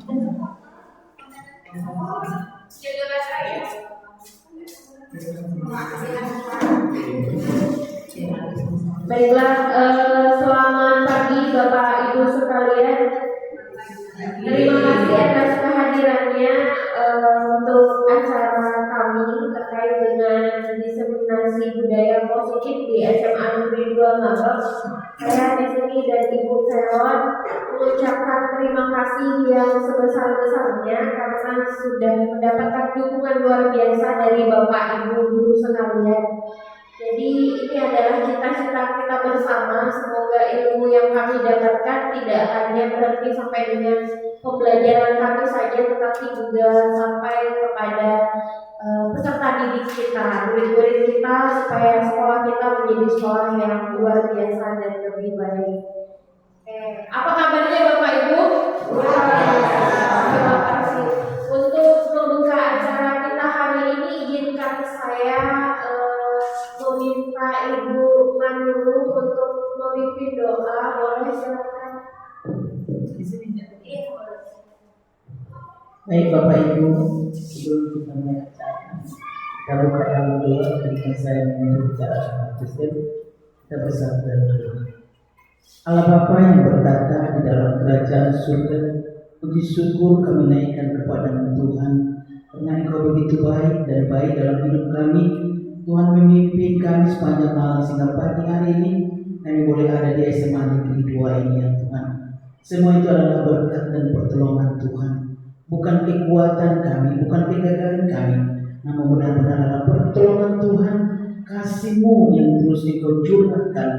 Baiklah, selamat pagi Bapak Ibu sekalian. Terima kasih atas kehadirannya untuk acara kami terkait dengan diseminasi budaya positif di SMA Negeri 2 Maros. Saya di sini dan Ibu Veron mengucapkan terima kasih yang sebesar-besarnya karena sudah mendapatkan dukungan luar biasa dari Bapak Ibu guru sekalian. Jadi ini adalah cita-cita kita bersama. Semoga ilmu yang kami dapatkan tidak hanya berhenti sampai dengan pembelajaran kami saja, tetapi juga sampai kepada peserta didik kita, murid-murid kita, supaya sekolah kita menjadi sekolah yang luar biasa dan lebih baik. Apa kabarnya Bapak Ibu? Terima kasih. Untuk membuka acara kita hari ini, izinkan saya meminta Ibu Manuru untuk memimpin doa. Boleh silakan. Baik Bapak Ibu, sebelum kita mulai acara, kita buka dalam doa ketika saya berbicara sama Kristen. Kita bersatu dalam doa. Allah Bapa yang bertata di dalam kerajaan surga, puji syukur kami naikkan kepadamu Tuhan, karena Engkau begitu baik dan baik dalam hidup kami. Tuhan memimpin kami sepanjang malam sehingga pagi hari ini kami boleh ada di SMA Negeri 2 ini ya Tuhan. Semua itu adalah berkat dan pertolongan Tuhan, bukan kekuatan kami, bukan kegagalan kami, namun benar-benar adalah pertolongan Tuhan, kasih-Mu yang terus Engkau curahkan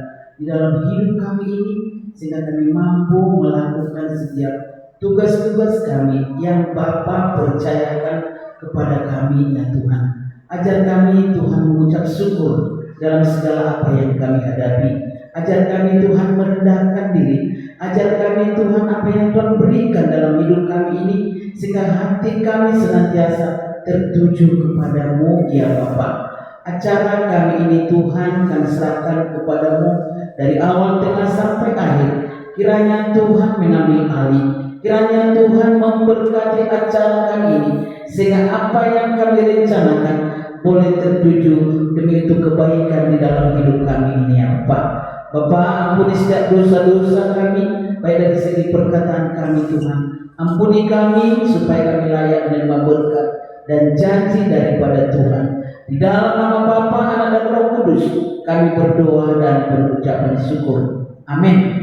di dalam hidup kami ini, sehingga kami mampu melakukan setiap tugas-tugas kami yang Bapa percayakan kepada kami ya Tuhan. Ajar kami Tuhan mengucap syukur dalam segala apa yang kami hadapi. Ajar kami Tuhan merendahkan diri. Ajar kami Tuhan apa yang Tuhan berikan dalam hidup kami ini, sehingga hati kami senantiasa tertuju kepadamu ya Bapa. Acara kami ini Tuhan kami serahkan kepadamu dari awal, tengah sampai akhir. Kiranya Tuhan mengambil alih. Kiranya Tuhan memberkati acara kami ini, sehingga apa yang kami rencanakan boleh tertuju demi itu kebaikan di dalam hidup kami ini ya Pak. Bapak, ampuni setiap dosa-dosa kami, baik dari segi perkataan kami Tuhan. Ampuni kami supaya kami layak menerima berkat dan janji daripada Tuhan. Di dalam nama Bapa, Anak dan Roh Kudus kami berdoa dan berucap syukur. Amin.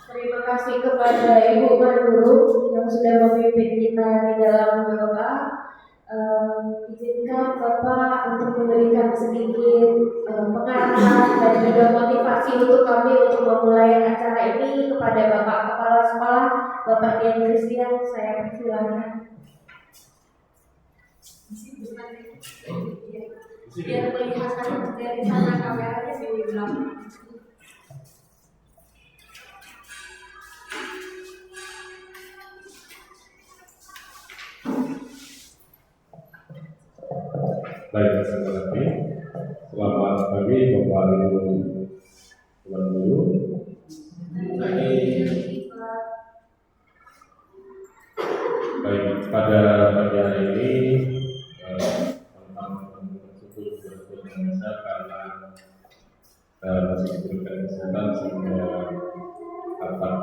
Terima kasih kepada Ibu Manuru yang sudah memimpin kita di dalam doa. Izinkan Bapak untuk memberikan sedikit pengarahan dan juga motivasi untuk kami untuk memulai acara ini kepada Bapak Kepala Sekolah, Bapak Dian Christian. Saya persilakan. Biar melihat dari sana kameranya di belakang. Baik, terima kasih. Selamat pagi Bapak Ibu Tuan Guru. Baik, pada pagi hari ini teman-teman tersebut berpuasa karena masih diberikan kesehatan sehingga dapat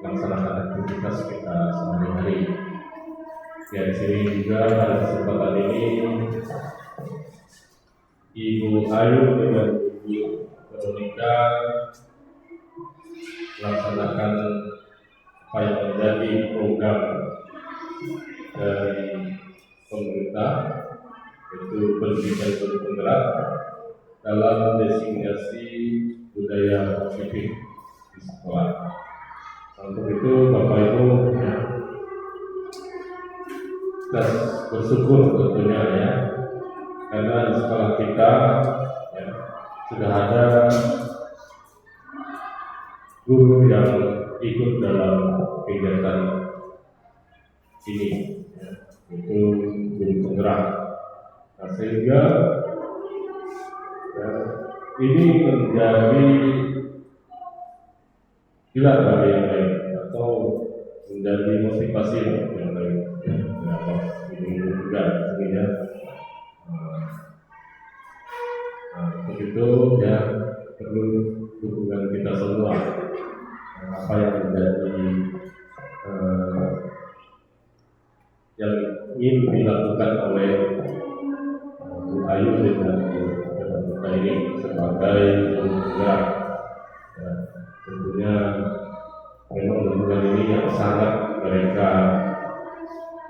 melaksanakan aktivitas kita sehari-hari. Ya, di sini juga pada kesempatan ini Ibu Ayu dan Ibu Veronica melaksanakan apa yang menjadi program dari pemerintah, yaitu pendidikan berpenggerak dalam designasi budaya positif di sekolah. Untuk itu Bapak Ibu kita bersyukur tentunya ya, karena di sekolah kita ya, sudah ada guru yang ikut dalam kegiatan ini ya, itu guru penggerak. Nah, sehingga ya, ini menjadi pilar bagi yang lain atau menjadi motivasi yang lain. Kenapa ini juga sebenarnya begitu ya, perlu dukungan kita semua. Apa yang menjadi yang ingin dilakukan oleh Bu Ayu dengan kita ini sebagai penggerak, ya, tentunya memang dukungan ini yang sangat mereka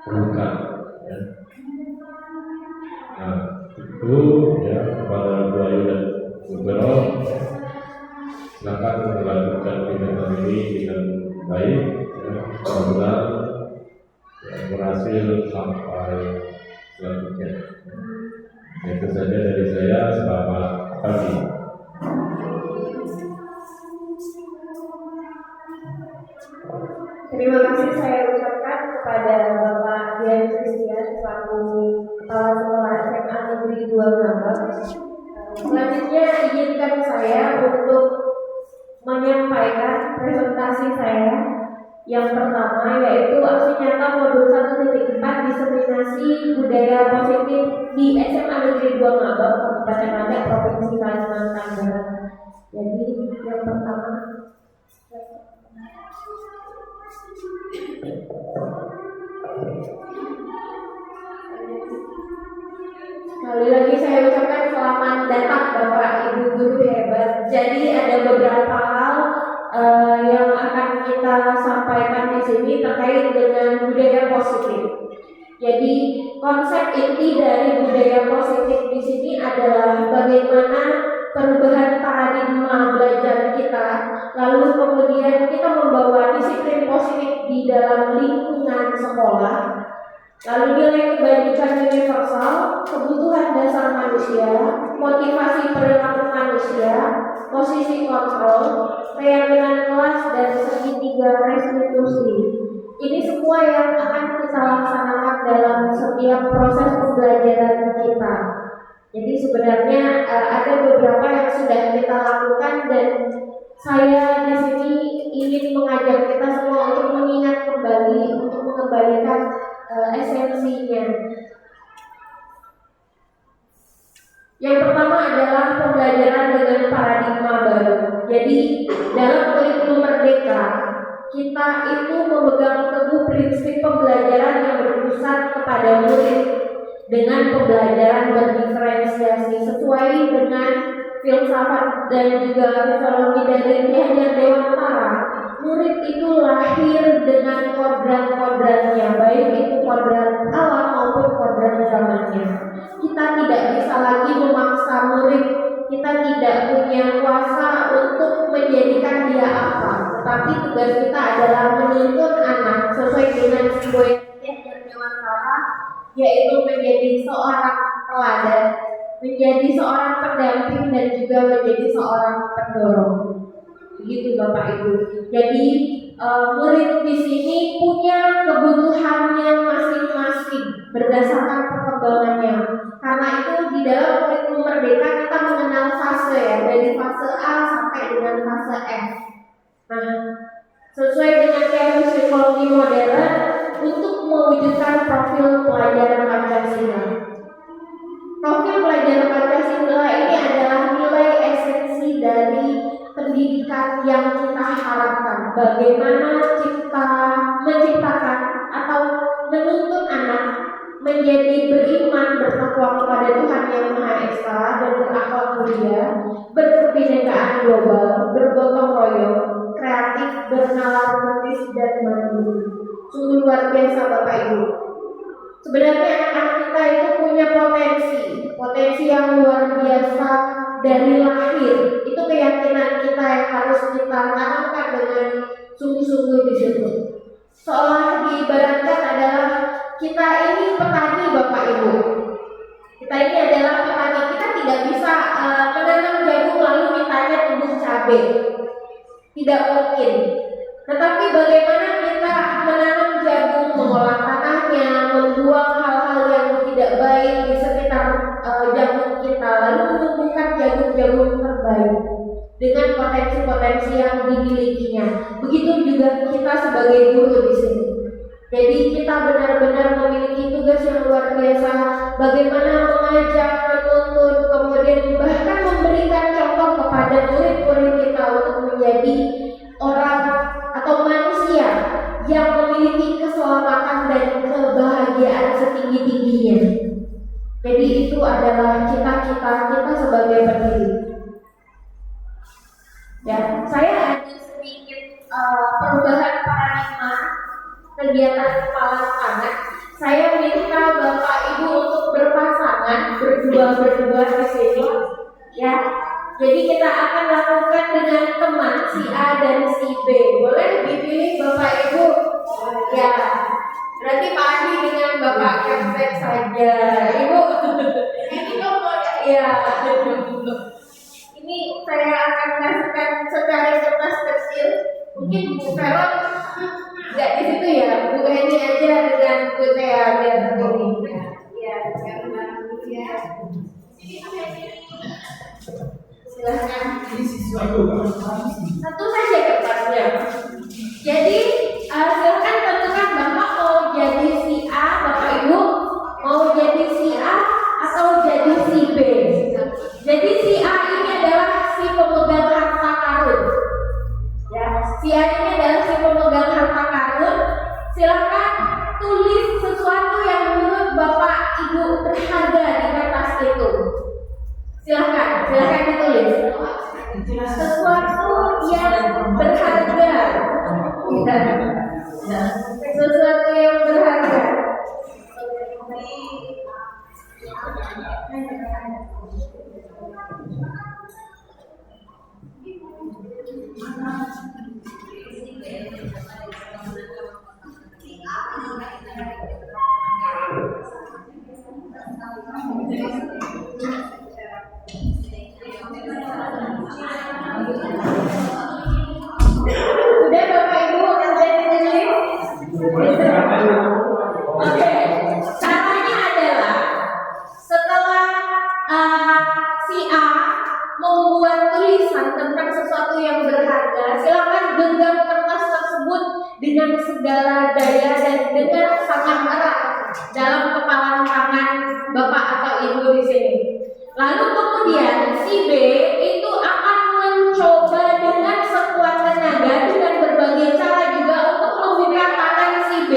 perlukan, ya. Nah, itu ya kepada Bu Ayu dan Bu Vero, silakan melanjutkan kegiatan ini dengan baik, ya, mudah-mudahan ya, berhasil sampai selanjutnya. Itu saja dari saya. Selamat pagi. Terima kasih saya ucapkan kepada Bapak Dian Christian selaku Kepala Sekolah SMA Negeri 2 Ngabak. Selanjutnya izinkan saya untuk menyampaikan presentasi saya yang pertama, yaitu aksi nyata modul 1.4 diseminasi budaya positif di SMA Negeri 2 Ngabak, Kabupaten Agam, Provinsi Kalimantan Barat. Jadi yang pertama, sekali lagi saya ucapkan selamat datang Bapak Ibu guru hebat. Jadi ada beberapa hal yang akan kita sampaikan di sini terkait dengan budaya positif. Jadi konsep inti dari budaya positif di sini adalah bagaimana perubahan paradigma belajar kita, lalu kemudian kita membawa disiplin positif di dalam lingkungan sekolah, lalu nilai kebajikan universal, kebutuhan dasar manusia, motivasi perilaku manusia, posisi kontrol, keyakinan kelas, dan segitiga restitusi. Ini semua yang akan kita laksanakan dalam setiap proses pembelajaran kita. Jadi sebenarnya ada beberapa yang sudah kita lakukan, dan saya di sini ingin mengajak kita semua untuk mengingat kembali, untuk mengembalikan esensinya. Yang pertama adalah pembelajaran dengan paradigma baru. Jadi dalam kurikulum Merdeka, kita itu memegang teguh prinsip pembelajaran yang berpusat kepada murid dengan pembelajaran berdiferensiasi sesuai dengan filsafat dan juga filsafat dari Ki Hajar Dewantara. Murid itu lahir dengan kodrat-kodratnya, baik itu kodrat alam maupun kodrat zamannya. Kita tidak bisa lagi memaksa murid, kita tidak punya kuasa untuk menjadikan dia apa. Tetapi tugas kita adalah menuntun anak sesuai dengan simbol Ki Hajar Dewantara, yaitu menjadi seorang teladan, menjadi seorang pendamping, dan juga menjadi seorang pendorong. Begitu Bapak Ibu. Jadi murid di sini punya kebutuhannya masing-masing berdasarkan perkembangannya. Karena itu di dalam kurikulum Merdeka kita mengenal fase, ya, dari fase A sampai dengan fase F. Nah, sesuai dengan teori psikologi modern untuk mewujudkan profil pelajaran Pancasila. Profil pelajaran Pancasila ini adalah nilai esensi dari pendidikan yang kita harapkan. Bagaimana kita menciptakan atau menuntun anak menjadi beriman, bertakwa kepada Tuhan Yang Maha Esa, dan berakhlak mulia, berkebinekaan global, bergotong royong, kreatif, bernalar kritis, dan mandiri. Sungguh luar biasa Bapak Ibu. Sebenarnya anak kita itu punya potensi yang luar biasa dari lahir. Itu keyakinan kita yang harus kita tanamkan dengan sungguh-sungguh di situ. Seolah diibaratkan adalah kita ini petani Bapak Ibu. Kita ini adalah petani. Kita tidak bisa menanam jagung lalu mintanya tumbuh cabai. Tidak mungkin. Tetapi bagaimana kita menanam jagung, mengolah tanahnya, membuang hal-hal yang tidak baik di sekitar jagung kita, lalu menumbuhkan jagung-jagung terbaik. terbaik dengan potensi-potensi yang dimilikinya. Begitu juga kita sebagai guru di sini. Jadi kita benar-benar memiliki tugas yang luar biasa, bagaimana mengajak, menuntun, kemudian bahkan memberikan contoh kepada murid-murid kita untuk menjadi orang atau manusia yang memiliki keselamatan dan kebahagiaan setinggi-tingginya. Jadi itu adalah cita-cita kita sebagai pendidik. Ya, saya ada sedikit perubahan paradigma kegiatan kepala tangan. Saya minta Bapak Ibu untuk berpasangan, berdua di sini. Ya, jadi kita akan lakukan dengan teman si A dan si B. Boleh dipilih Bapak Ibu? Ya, berarti Pak Adi dengan Bapak Kevin saja. Ibu, ini ya. Ini saya akan kasihkan secari kertas kecil. Mungkin Bu Veron nggak di situ ya, Bu Eni aja dengan Bu Tea dan ini. Ya, ya. Silahkan. Satu saja kertasnya. Jadi silahkan tentukan Bapak mau jadi si A, Bapak Ibu mau jadi si A atau jadi si B. Jadi si A ini adalah si pemegang harta karun. Ya, si A ini adalah si pemegang harta karun. Silakan tulis sesuatu yang menurut Bapak Ibu berharga di kertas itu. Silakan ditulis sesuatu yang berharga. Sesuatu yang berharga. Udah Bapak Ibu udah ditulis? Oke, caranya adalah setelah si A membuat tulisan tentang sesuatu yang berharga, silakan genggam kertas tersebut dengan segala daya dan dengan sangat erat dalam kepalan tangan Bapak atau Ibu di sini. Lalu kemudian si B itu akan mencoba dengan sekuat tenaga dengan berbagai cara juga untuk membuka tangan si B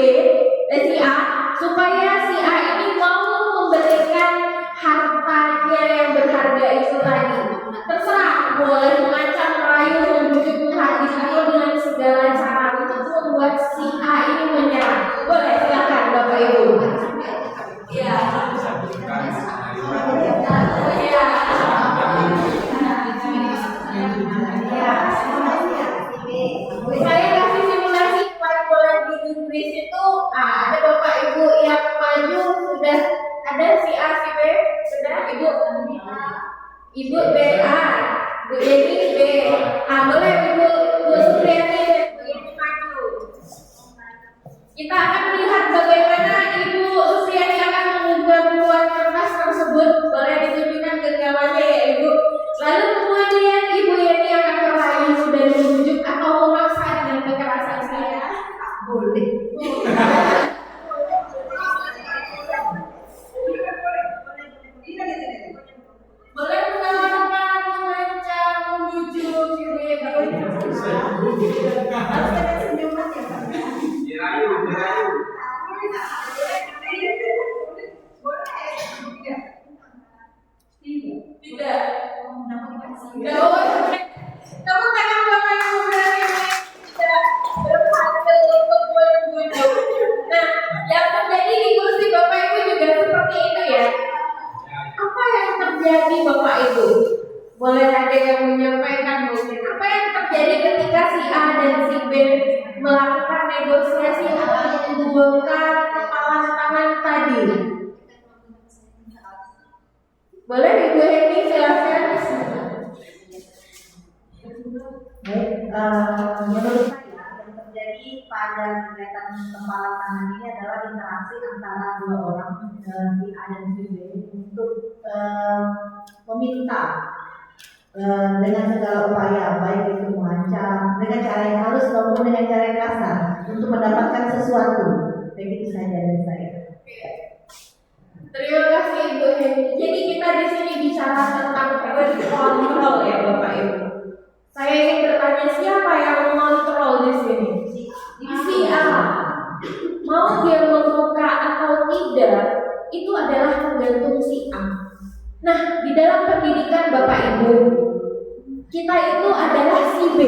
dan si A supaya si A ini mau memberikan hartanya yang berharga itu tadi. Terserah, boleh mengancam, merayu, membujuk, menghadiri atau dengan segala cara untuk membuat si A ini menyerah. Boleh, silakan Bapak Ibu. Ya. Saya kasih simulasi paling boleh di Inggris itu ada Bapak Ibu yang maju sudah ada si A si B sudah Ibu B A Bu Eni B boleh Bu Supriyati dan Bu Eni maju. Kita akan melihat bagaimana Ibu Supriyati akan membuat kertas tersebut. Boleh ditunjukkan genggamannya ya Ibu. Lalu kemudian Ibu Eni akan merayu dan membujuk atau memaksa dengan kekerasan saya. Boleh. Boleh menawarkan, mengancam, membujuk, tidak. Kamu tangan Bapak Ibu berarti tidak berhasil untuk membujuk. Nah, yang terjadi di kursi Bapak Ibu juga seperti itu ya. Apa yang terjadi Bapak Ibu? Boleh ada yang menyampaikan mungkin apa yang terjadi ketika si A dan si B melakukan negosiasi untuk membongkar kepalan tangan tadi? Boleh Ibu Eni silakan. Baik, menurut saya yang terjadi pada kegiatan kepalan tangan ini adalah interaksi antara dua orang, si A dan si B, untuk meminta dengan segala upaya, baik itu mengancam dengan cara yang halus maupun dengan cara yang kasar untuk mendapatkan sesuatu. Begitu saja dari saya. Terima kasih Ibu Heni. Jadi kita di sini bicara tentang kontrol ya Bapak Ibu. Saya ingin bertanya siapa yang mengontrol di sini? Si A. Mau dia membuka atau tidak, itu adalah tergantung si A. Nah, di dalam pendidikan Bapak Ibu, kita itu adalah si B.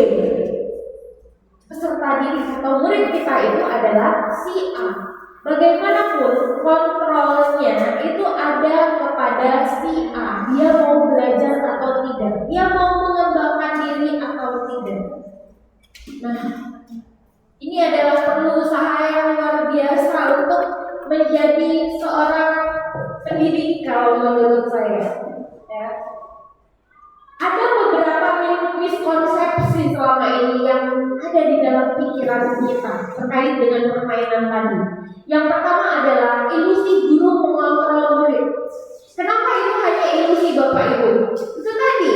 Peserta didik atau murid kita itu adalah si A. Bagaimanapun kontrolnya itu ada kepada si A. Dia mau belajar atau tidak, dia mau mengembangkan diri atau tidak. Nah, ini adalah perlu usaha yang luar biasa untuk menjadi seorang pendidik kalau menurut saya. Ya. Ada beberapa miskonsepsi selama ini yang ada di dalam pikiran kita terkait dengan permainan tadi. Yang pertama adalah ilusi guru mengontrol murid. Kenapa itu hanya ilusi Bapak Ibu? Itu tadi,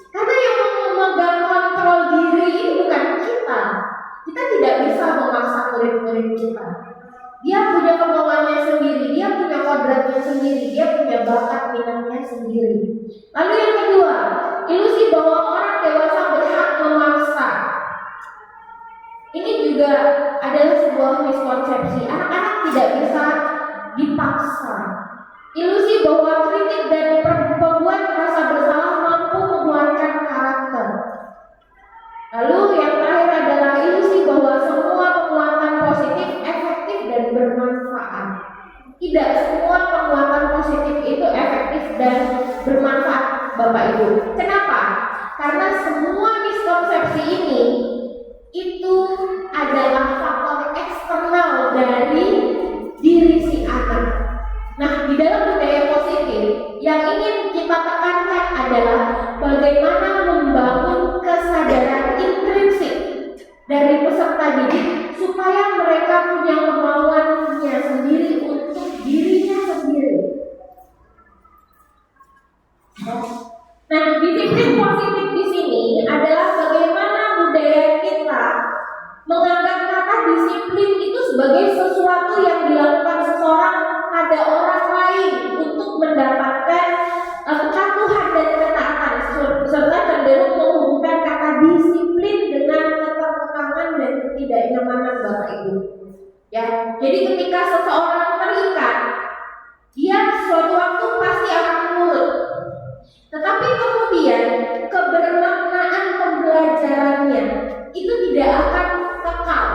karena yang memegang kontrol diri ini bukan kita. Kita tidak bisa memaksa murid-murid kita. Dia punya kemauannya sendiri, dia punya kodratnya sendiri, dia punya bakat minatnya sendiri. Lalu yang kedua, ilusi bahwa orang dewasa berhak memaksa. Ini juga adalah sebuah miskonsepsi. Anak-anak tidak bisa dipaksa. Ilusi bahwa kritik dan pembuat rasa bersalah mampu menguatkan karakter. Lalu yang terakhir adalah ilusi bahwa semua penguatan positif efektif dan bermanfaat. Tidak semua penguatan positif itu efektif dan bermanfaat, Bapak Ibu. Kenapa? Karena semua miskonsepsi ini itu adalah faktor eksternal dari diri si anak. Nah, di dalam budaya positif yang ingin kita tekankan adalah bagaimana membangun kesadaran intrinsik dari peserta didik supaya mereka punya kemauannya sendiri untuk dirinya sendiri. Nah, disiplin positif di sini adalah bagaimana budaya kita menganggap kata disiplin itu sebagai sesuatu yang dilakukan seseorang pada orang lain untuk mendapatkan kepatuhan dan ketaatan, serta cenderung menghubungkan kata disiplin dengan ketertekangan dan ketidaknyamanan Bapak Ibu. Ya, jadi ketika seseorang terikat, dia suatu waktu pasti akan menurut. Tetapi kemudian kebermaknaan pembelajarannya itu tidak akan kekal.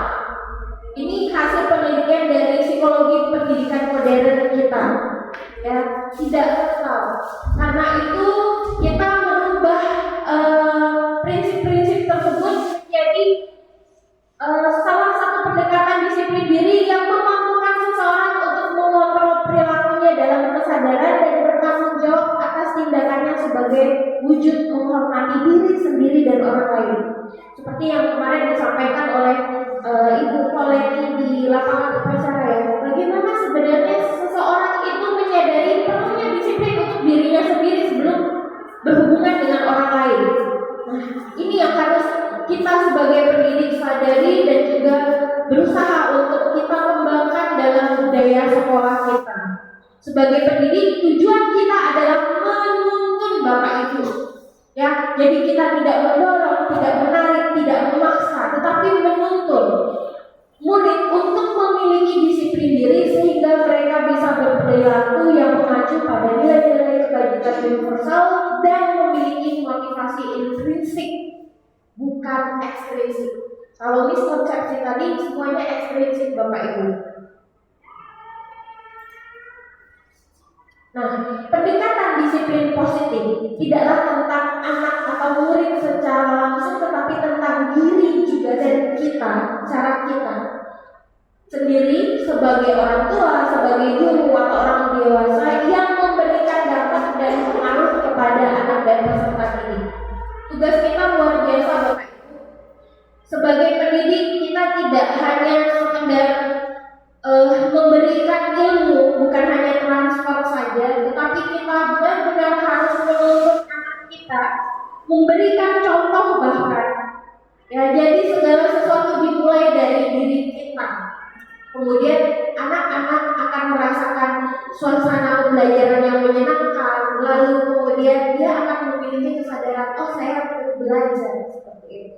Ini hasil penelitian dari psikologi pendidikan modern kita. Ya, tidak kekal. Karena itu kita merubah prinsip-prinsip tersebut menjadi salah satu pendekatan disiplin diri yang memampukan seseorang untuk mengontrol perilakunya dalam kesadaran dan bertanggung jawab atas tindakannya sebagai wujud menghormati diri sendiri dan orang lain. Seperti yang kemarin disampaikan oleh Ibu Koleti di lapangan upacara ya. Bagaimana sebenarnya seseorang itu menyadari perlunya disiplin untuk dirinya sendiri sebelum berhubungan dengan orang lain. Nah, ini yang harus kita sebagai pendidik sadari dan juga berusaha untuk kita kembangkan dalam budaya sekolah kita. Sebagai pendidik, tujuan kita adalah menuntun Bapak Ibu. Ya, jadi kita tidak mendorong, tidak menarik, tidak memaksa, tetapi menuntun murid untuk memiliki disiplin diri sehingga mereka bisa berperilaku yang mengacu pada nilai-nilai kebajikan universal dan memiliki motivasi intrinsik, bukan ekstrinsik. Kalau miskonsepsi tadi semuanya ekstrinsik Bapak Ibu. Nah, pendekatan disiplin positif tidaklah tentang anak atau murid secara langsung, tetapi tentang diri juga dan kita, cara kita sendiri sebagai orang tua, sebagai guru atau orang dewasa yang memberikan dampak dan pengaruh kepada anak dan peserta didik. Tugas kita luar biasa Bapak Ibu. Sebagai pendidik kita tidak hanya sekedar memberikan ilmu, bukan hanya transfer saja, tetapi kita benar-benar harus menuntut anak kita Ya, jadi segala sesuatu dimulai dari diri kita. Kemudian anak-anak akan merasakan suasana pembelajaran yang menyenangkan, lalu kemudian dia akan memiliki kesadaran, oh saya perlu belajar seperti itu.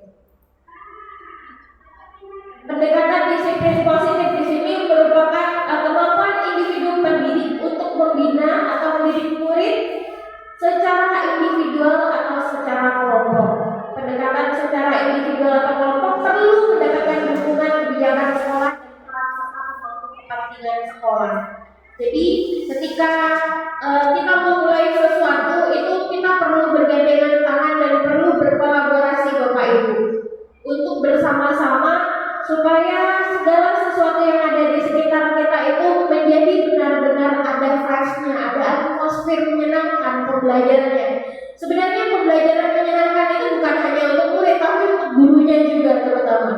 Pendekatan disiplin positif di sini merupakan kemampuan individu pendidik untuk membina atau mendidik murid secara individual atau secara kelompok. Pendekatan secara individual atau kelompok perlu mendapatkan dukungan kebijakan sekolah dan peran serta membangun kepentingan sekolah. Jadi ketika kita memulai sesuatu itu kita perlu bergandengan tangan dan perlu berkolaborasi Bapak Ibu untuk bersama-sama supaya segala sesuatu yang ada di sekitar kita itu menjadi benar-benar ada vibes-nya, ada atmosfer menyenangkan pembelajarannya. Sebenarnya pembelajaran menyenangkan itu bukan hanya untuk murid, tapi untuk gurunya juga terutama.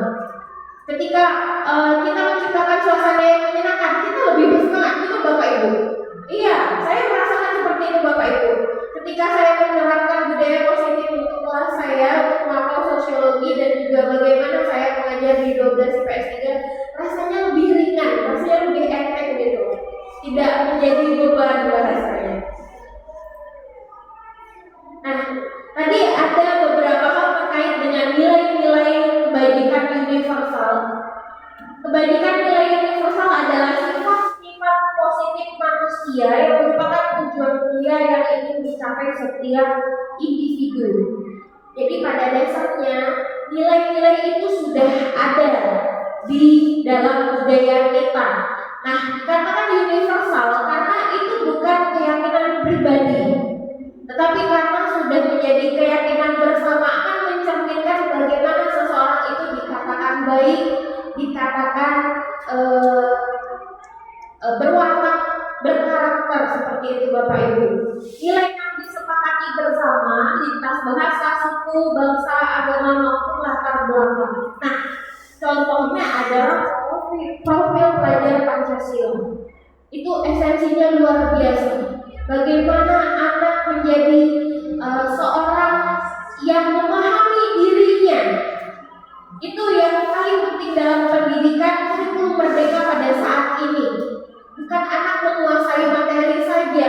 Ketika kita menciptakan suasana yang menyenangkan, kita lebih bersemangat, itu Bapak Ibu. Iya, saya merasakan seperti itu Bapak Ibu. Ketika saya menerapkan budaya positif untuk kelas saya, untuk mapel sosiologi dan juga bagaimana saya mengajar di 12 IPS 3, rasanya lebih ringan, rasanya lebih enteng gitu. Tidak menjadi beban bahasanya. Nah, tadi ada beberapa hal terkait dengan nilai-nilai kebajikan universal. Kebajikan nilai universal adalah sifat-sifat positif manusia yang merupakan tujuan mulia yang ingin dicapai setiap individu. Jadi pada dasarnya nilai-nilai itu sudah ada di dalam budaya kita. Nah, dikatakan universal karena itu bukan keyakinan pribadi, tetapi karena sudah menjadi keyakinan bersama akan mencerminkan bagaimana seseorang itu dikatakan baik, dikatakan berwatak, berkarakter seperti itu Bapak Ibu. Nilai yang disepakati bersama lintas bahasa, suku, bangsa, agama maupun latar belakang. Nah, contohnya adalah profil pelajar Pancasila. Itu esensinya luar biasa. Bagaimana anak menjadi seorang yang memahami dirinya. Itu yang paling penting dalam pendidikan kurikulum merdeka pada saat ini. Bukan anak menguasai materi saja,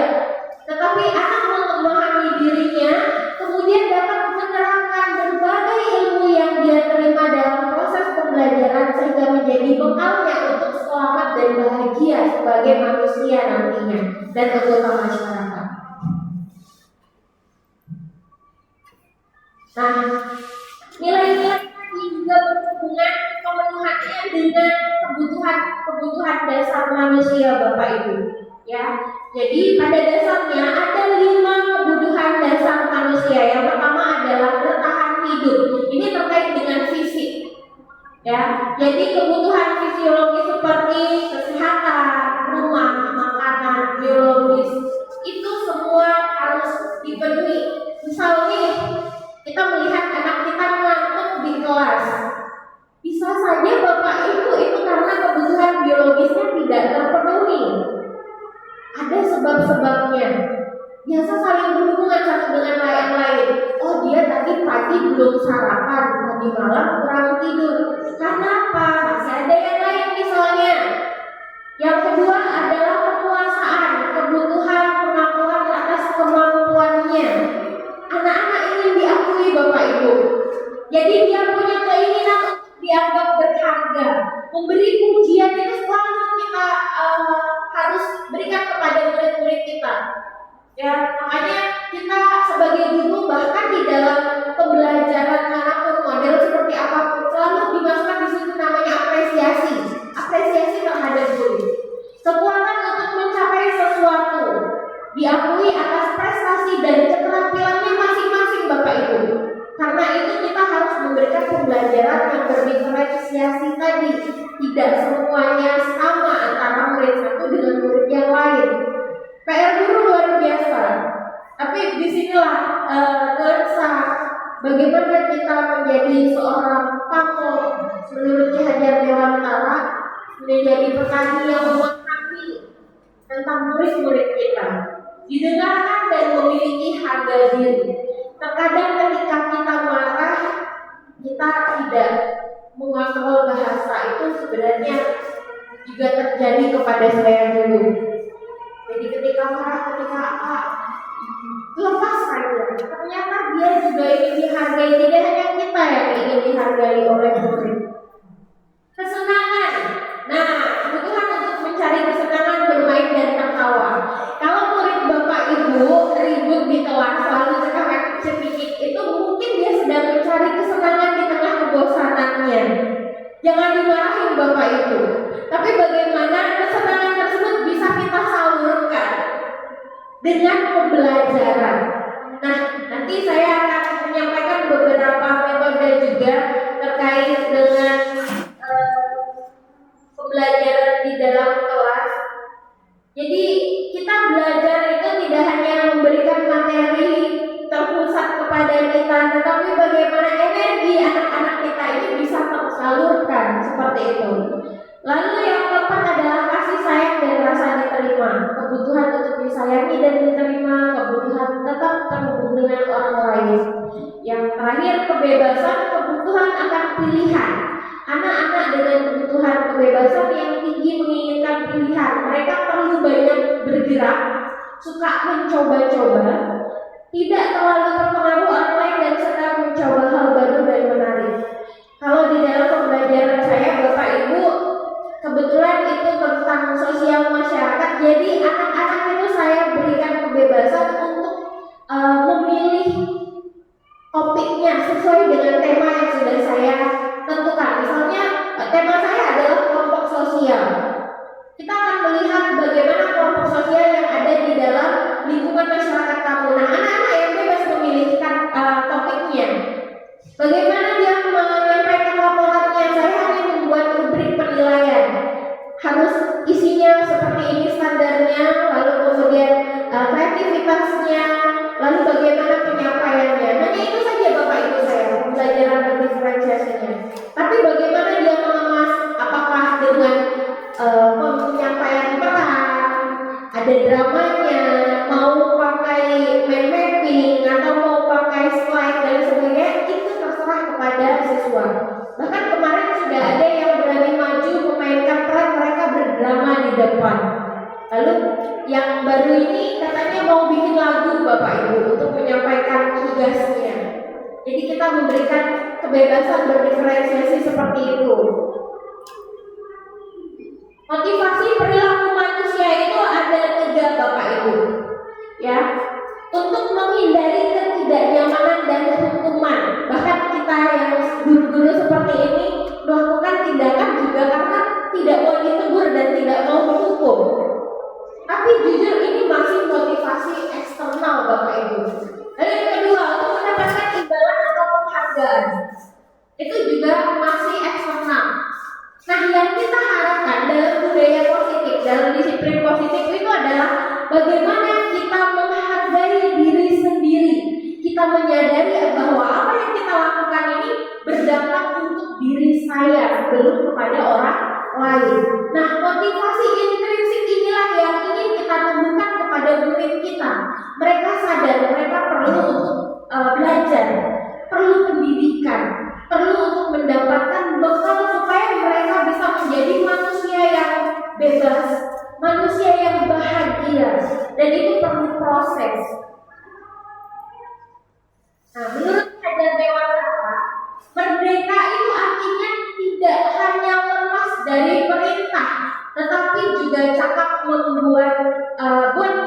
tetapi anak memahami dirinya, kemudian dapat menerapkan berbagai ilmu yang dia terima dalam proses pembelajaran sehingga menjadi bekalnya untuk selamat dan bahagia sebagai manusia nantinya dan anggota masyarakat. Nah, nilai-nilai ini juga berhubungan pemenuhannya dengan kebutuhan dasar manusia Bapak Ibu. Ya, jadi pada dasarnya ada 5 kebutuhan dasar manusia. Yang pertama adalah bertahan hidup. Ini terkait dengan fisik. Ya, jadi kebutuhan fisiologis seperti kesehatan, rumah, makanan, biologis itu semua harus dipenuhi. Misalnya kita melihat anak kita ngantuk di kelas, bisa saja Bapak Ibu itu karena kebutuhan biologisnya tidak terpenuhi. Ada sebab-sebabnya. Biasa saling berhubungan satu dengan yang lain. Oh, dia tadi pagi belum sarapan, tadi malam kurang tidur. Kenapa? Masih ada yang lain misalnya. Yang kedua adalah penguasaan, kebutuhan pengakuan atas kemampuannya. Anak-anak ingin diakui Bapak Ibu. Jadi dia punya keinginan untuk dianggap berharga. Memberi pujian itu selalu kita harus berikan kepada murid-murid kita. Ya, makanya kita sebagai guru bahkan di dalam pembelajaran manapun model seperti apapun selalu dimasukkan di situ namanya apresiasi terhadap guru. Kekuatan untuk mencapai sesuatu, diakui atas prestasi dan keterampilannya masing-masing Bapak Ibu. Karena itu kita harus memberikan pembelajaran yang berdiferensiasi tadi. Tidak semuanya sama antara murid satu dengan murid yang lain. PR guru luar biasa. Tapi disinilah nuansa bagaimana kita menjadi seorang pamong menurut Ki Hajar Dewantara, menjadi petani yang memahami tentang murid-murid kita, didengarkan dan memiliki harga diri. Terkadang ketika kita marah, kita tidak mengontrol bahasa itu sebenarnya juga terjadi kepada saya dulu. Jadi ketika marah, ketika apa, lepas saja. Ternyata dia juga ingin dihargai, tidak hanya kita yang ingin dihargai oleh murid. Kesenangan. Nah, kebutuhan untuk mencari kesenangan bermain dan tertawa. Kalau murid Bapak Ibu ribut di kelas lalu cekak-cekik itu mungkin dia sedang mencari kesenangan di tengah kebosanannya. Jangan dimarahin Bapak Ibu. Tapi bagaimana kesenangan tersebut bisa kita salurkan dengan pembelajaran. Nah, nanti saya akan menyampaikan beberapa metode juga terkait dengan pembelajaran di dalam kelas. Jadi kita belajar itu tidak hanya memberikan materi terpusat kepada kita, tetapi bagaimana energi anak-anak kita ini bisa tersalurkan seperti itu. Lalu yang keempat adalah kasih sayang dan rasa diterima, kebutuhan untuk disayangi dan diterima, kebutuhan tetap terhubung dengan orang lain. Yang terakhir kebebasan, kebutuhan akan pilihan. Anak-anak dengan kebutuhan kebebasan yang tinggi menginginkan pilihan. Mereka perlu banyak bergerak, suka mencoba-coba, tidak terlalu terpengaruh orang lain dan sedang mencoba hal baru dan menarik. Kalau di dalam pembelajaran saya, Bapak Ibu, kebetulan itu tentang sosial masyarakat. Jadi anak-anak itu saya berikan kebebasan untuk memilih topiknya sesuai dengan tema yang sudah saya tentukan. Misalnya tema saya adalah kelompok sosial. Kita akan melihat bagaimana kelompok sosial yang ada di dalam lingkungan masyarakat kamu. Nah, anak-anak yang bebas memilihkan topiknya. Bagaimana dia menyampaikan laporannya? Saya hanya membuat rubrik penilaian. Harus isinya seperti ini standarnya, lalu kemudian kreativitasnya, lalu bagaimana penyampaiannya. Hanya itu saja Bapak Ibu saya, pembelajaran berdiferensiasinya. Tapi bagaimana dia mengemas, apakah dengan penyampaian peran, ada dramanya, mau pakai mind mapping atau mau pakai slide dan sebagainya, itu terserah kepada siswa. Bahkan kemarin sudah ada yang berani maju memainkan peran, mereka berdrama di depan. Lalu yang baru ini katanya mau bikin lagu Bapak Ibu untuk menyampaikan tugasnya. Jadi kita memberikan kebebasan berdiferensiasi seperti itu. Motivasi perilaku manusia itu ada 3 Bapak Ibu, ya, untuk menghindari ketidaknyamanan dan hukuman. Bahkan kita yang guru-guru seperti ini melakukan tindakan juga karena tidak mau ditegur dan tidak mau dihukum. Tapi jujur ini masih motivasi eksternal Bapak Ibu. Dan yang kedua, untuk mendapatkan imbalan atau penghargaan, itu juga masih eksternal. Nah, yang kita harapkan dalam budaya positif, dalam disiplin positif itu adalah bagaimana kita menghargai diri sendiri. Kita menyadari bahwa apa yang kita lakukan ini berdampak untuk diri saya, belum kepada orang lain. Nah, motivasi intrinsik inilah yang ingin kita tumbuhkan kepada murid kita. Mereka sadar mereka perlu untuk belajar, perlu pendidikan, perlu untuk mendapatkan bekal supaya mereka bisa menjadi manusia yang bebas, manusia yang bahagia, dan itu perlu proses. Nah, menurut Hajar Dewantara, merdeka itu artinya tidak hanya lepas dari perintah, tetapi juga cakap membuat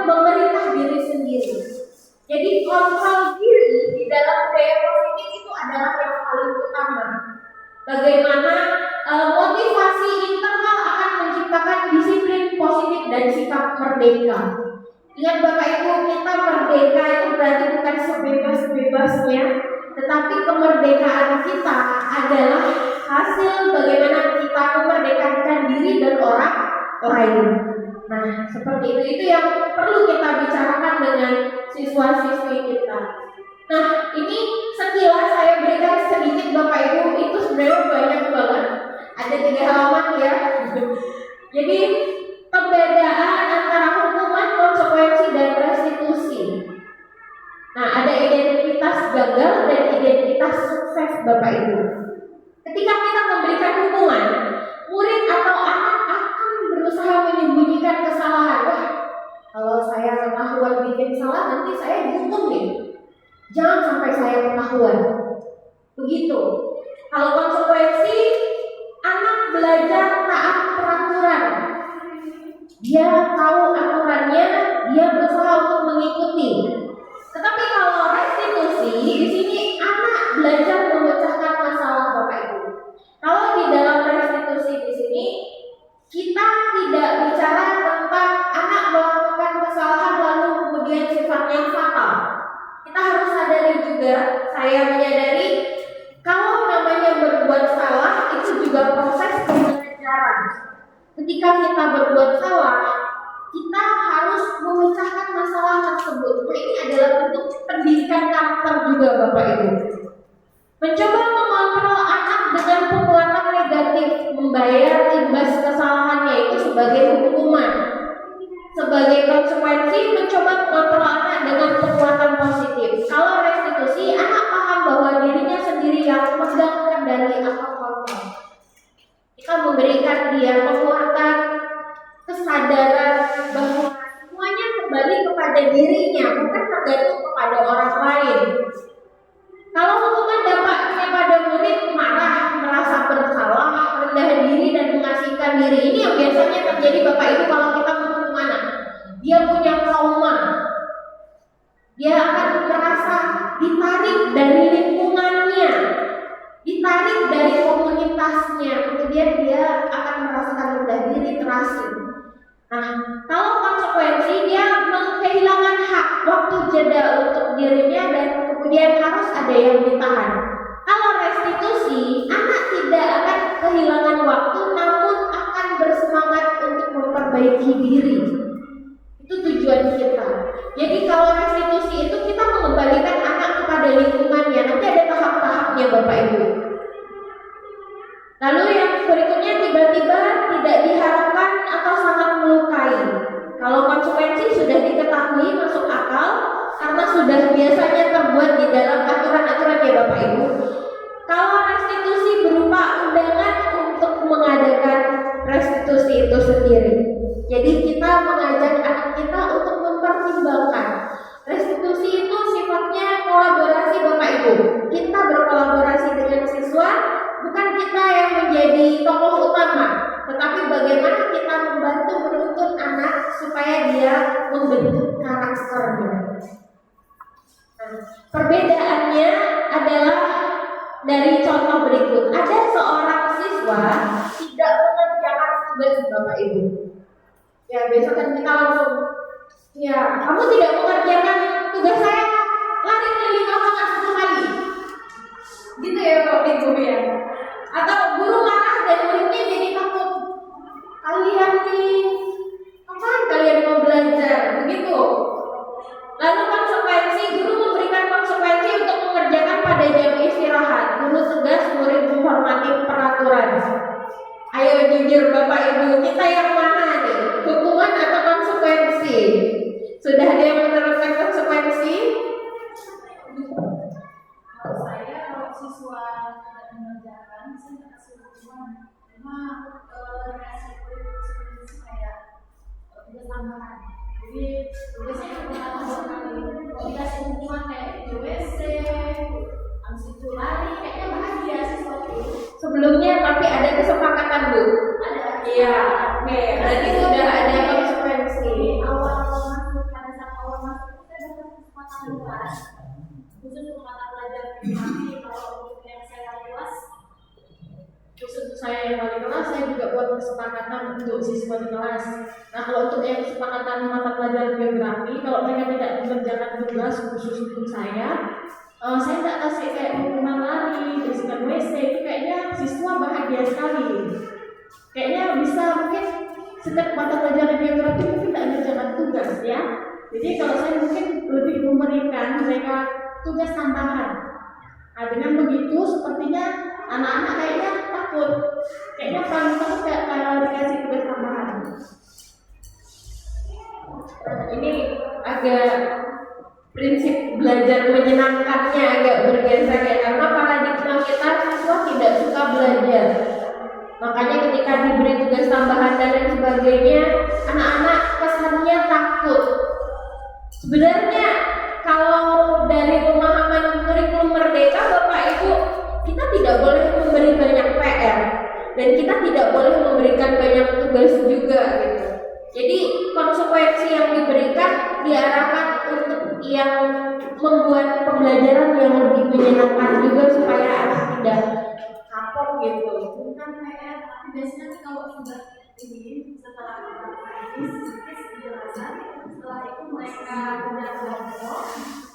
memerintah diri sendiri. Jadi kontrol diri di dalam budaya positif itu adalah yang paling utama. Bagaimana motivasi internal akan menciptakan disiplin positif dan sikap merdeka. Ingat Bapak Ibu, kita merdeka itu berarti bukan sebebas-bebasnya, tetapi kemerdekaan kita adalah hasil bagaimana kita memerdekakan diri dan orang lain. Nah, seperti itu yang perlu kita bicarakan dengan siswa-siswi kita. Nah, ini sekilas saya berikan sedikit Bapak Ibu, itu sebenarnya banyak banget. Ada 3 halaman ya. Jadi perbedaan antara hukuman, konsekuensi, dan restitusi. Nah, ada identitas gagal dan identitas sukses Bapak Ibu. Ketika kita memberi Jangan sampai saya ketahuan. Begitu. Kalau konsekuensi, anak belajar taat peraturan. Dia tahu aturannya, dia berusaha untuk mengikuti. Tetapi kalau restitusi, di sini anak belajar memecahkan masalah Bapak Ibu. Kalau di dalam restitusi di sini, kita tidak bicara tentang anak melakukan kesalahan lalu kemudian sifatnya fatal. Kita harus sadari juga, saya menyadari kalau namanya berbuat salah itu juga proses pembelajaran. Ketika kita berbuat salah, kita harus memecahkan masalah tersebut. Nah, ini adalah bentuk pendidikan karakter juga Bapak Ibu. Mencoba mengontrol anak dengan penguatan negatif, membayar imbas kesalahannya itu sebagai hukuman. Sebagai konsekuensi, mencoba mengontrol anak dengan penguatan positif. Kalau restitusi, anak paham bahwa dirinya sendiri yang memegang kendali atau kontrol. Kita memberikan dia penguatan, kesadaran bahwa semuanya kembali kepada dirinya, bukan tergantung kepada orang lain. Kalau hukuman dampaknya pada murid marah, merasa bersalah, rendah diri dan mengasingkan diri, ini yang biasanya terjadi Bapak Ibu kalau kita menghukum anak. Dia punya trauma. Dia akan merasa ditarik dari lingkungannya, ditarik dari komunitasnya, kemudian dia akan merasakan rendah diri, terasing. Nah, kalau konsekuensi dia kehilangan hak, waktu jeda untuk dirinya dan kemudian harus ada yang ditahan. Kalau restitusi, anak tidak akan kehilangan waktu namun akan bersemangat untuk memperbaiki diri. Itu tujuan kita. Jadi kalau restitusi itu kita mengembalikan anak kepada lingkungannya. Nanti ada tahap-tahapnya Bapak Ibu. Lalu yang berikutnya tiba-tiba tidak diharapkan atau sangat melukai. Kalau konsekuensi sudah diketahui masuk akal karena sudah biasanya terbuat di dalam aturan-aturan ya Bapak Ibu. Kalau restitusi berupa undangan untuk mengadakan restitusi itu sendiri. Jadi kita mengajak anak kita untuk mempertimbangkan. Restitusi itu sifatnya kolaborasi Bapak Ibu. Kita berkolaborasi dengan siswa, bukan kita yang menjadi tokoh utama, tetapi bagaimana kita membantu menuntun anak supaya dia membentuk karakternya. Nah, perbedaannya adalah dari contoh berikut. Ada seorang siswa tidak mengerjakan tugas Bapak Ibu. Ya, biasa kan kita langsung, ya, kamu tidak mengerjakan tugas saya, lari keliling lapangan 10 kali. Gitu ya Bapak Ibu ya. Atau guru marah dan muridnya jadi takut. Kalian nih, kapan kalian mau belajar? Begitu. Lalu konsekuensi, guru memberikan konsekuensi untuk mengerjakan pada jam istirahat. Guru tegas, murid menghormati peraturan. Ayo jujur Bapak Ibu, kita yang mana nih? Hukuman atau konsekuensi? Sudah ada yang menerapkan konsekuensi? Kalau saya, kalau siswa tidak mengerjakan, saya tidak kasih hukuman. Cuma kasih konsekuensi kayak tugas tambahan. Jadi tugasnya cuma tambahan kali. Kalau dikasih hukuman kayak di WC, habis itu lari, kayaknya bahagia siswa itu. Sebelumnya tapi ada kesepakatan Bu. Ada. Iya, oke. Berarti sudah ada konsekuensi. Awal masuk, pada saat awal masuk kita dapat kesempatan kelas. Khusus untuk mata pelajaran pribadi, kalau untuk yang saya kelas, Khusus saya yang wali kelas, saya juga buat kesepakatan untuk siswa di kelas. Nah, kalau untuk yang kesepakatan mata pelajaran geografi, kalau mereka tidak mengerjakan tugas khusus untuk saya tidak kasih kayak hukuman lari, bersihkan WC, itu kayaknya siswa bahagia sekali. Kayaknya bisa mungkin setiap mata pelajaran geografi mungkin tidak mengerjakan tugas ya. Jadi kalau saya mungkin lebih memberikan mereka tugas tambahan. Nah, dengan begitu sepertinya anak-anak kayaknya takut. Kayaknya paling takut kalau dikasih tugas tambahan. Nah, ini agak prinsip belajar menyenangkannya agak bergeser ya, karena paradigma kita siswa tidak suka belajar. Makanya ketika diberi tugas tambahan dan lain sebagainya, anak-anak kesannya takut. Sebenarnya kalau dari pemahaman kurikulum merdeka Bapak Ibu, kita tidak boleh memberi banyak PR dan kita tidak boleh memberikan banyak tugas juga gitu. Jadi konsekuensi yang diberikan diarahkan untuk yang membuat pembelajaran yang lebih menyenangkan juga supaya anak tidak kapok gitu. Bukan PR, tapi biasanya kalau sudah ini setelah penjelasan, setelah itu mereka sudah kelompok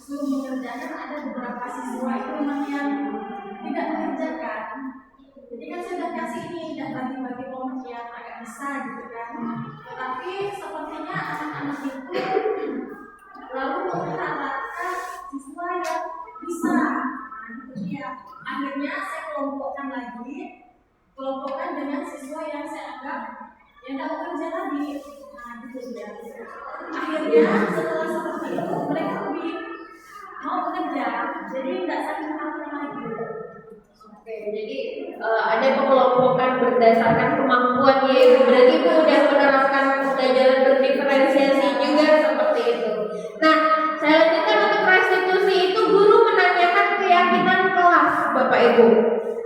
suruh mengerjakan, ada beberapa siswa itu memang yang tidak mengerjakan. Jadi kan saya sudah kasih ini, sudah bagi-bagi kelompok yang agak besar gitu kan. Tetapi sepertinya anak-anak itu lalu mengharapkan siswa yang bisa. Nah, itu dia. Akhirnya saya kelompokkan dengan siswa yang saya anggap yang tidak bekerja lagi. Nah, itu dia. Akhirnya setelah seperti itu mereka lebih mau bekerja, jadi tidak saling mengatur lagi. Oke, jadi ada pengelompokan berdasarkan kemampuan ya Ibu. Berarti Ibu udah menerapkan pembelajaran berdiferensiasi juga seperti itu. Nah, saya lanjutkan untuk restitusi itu guru menanyakan keyakinan kelas Bapak Ibu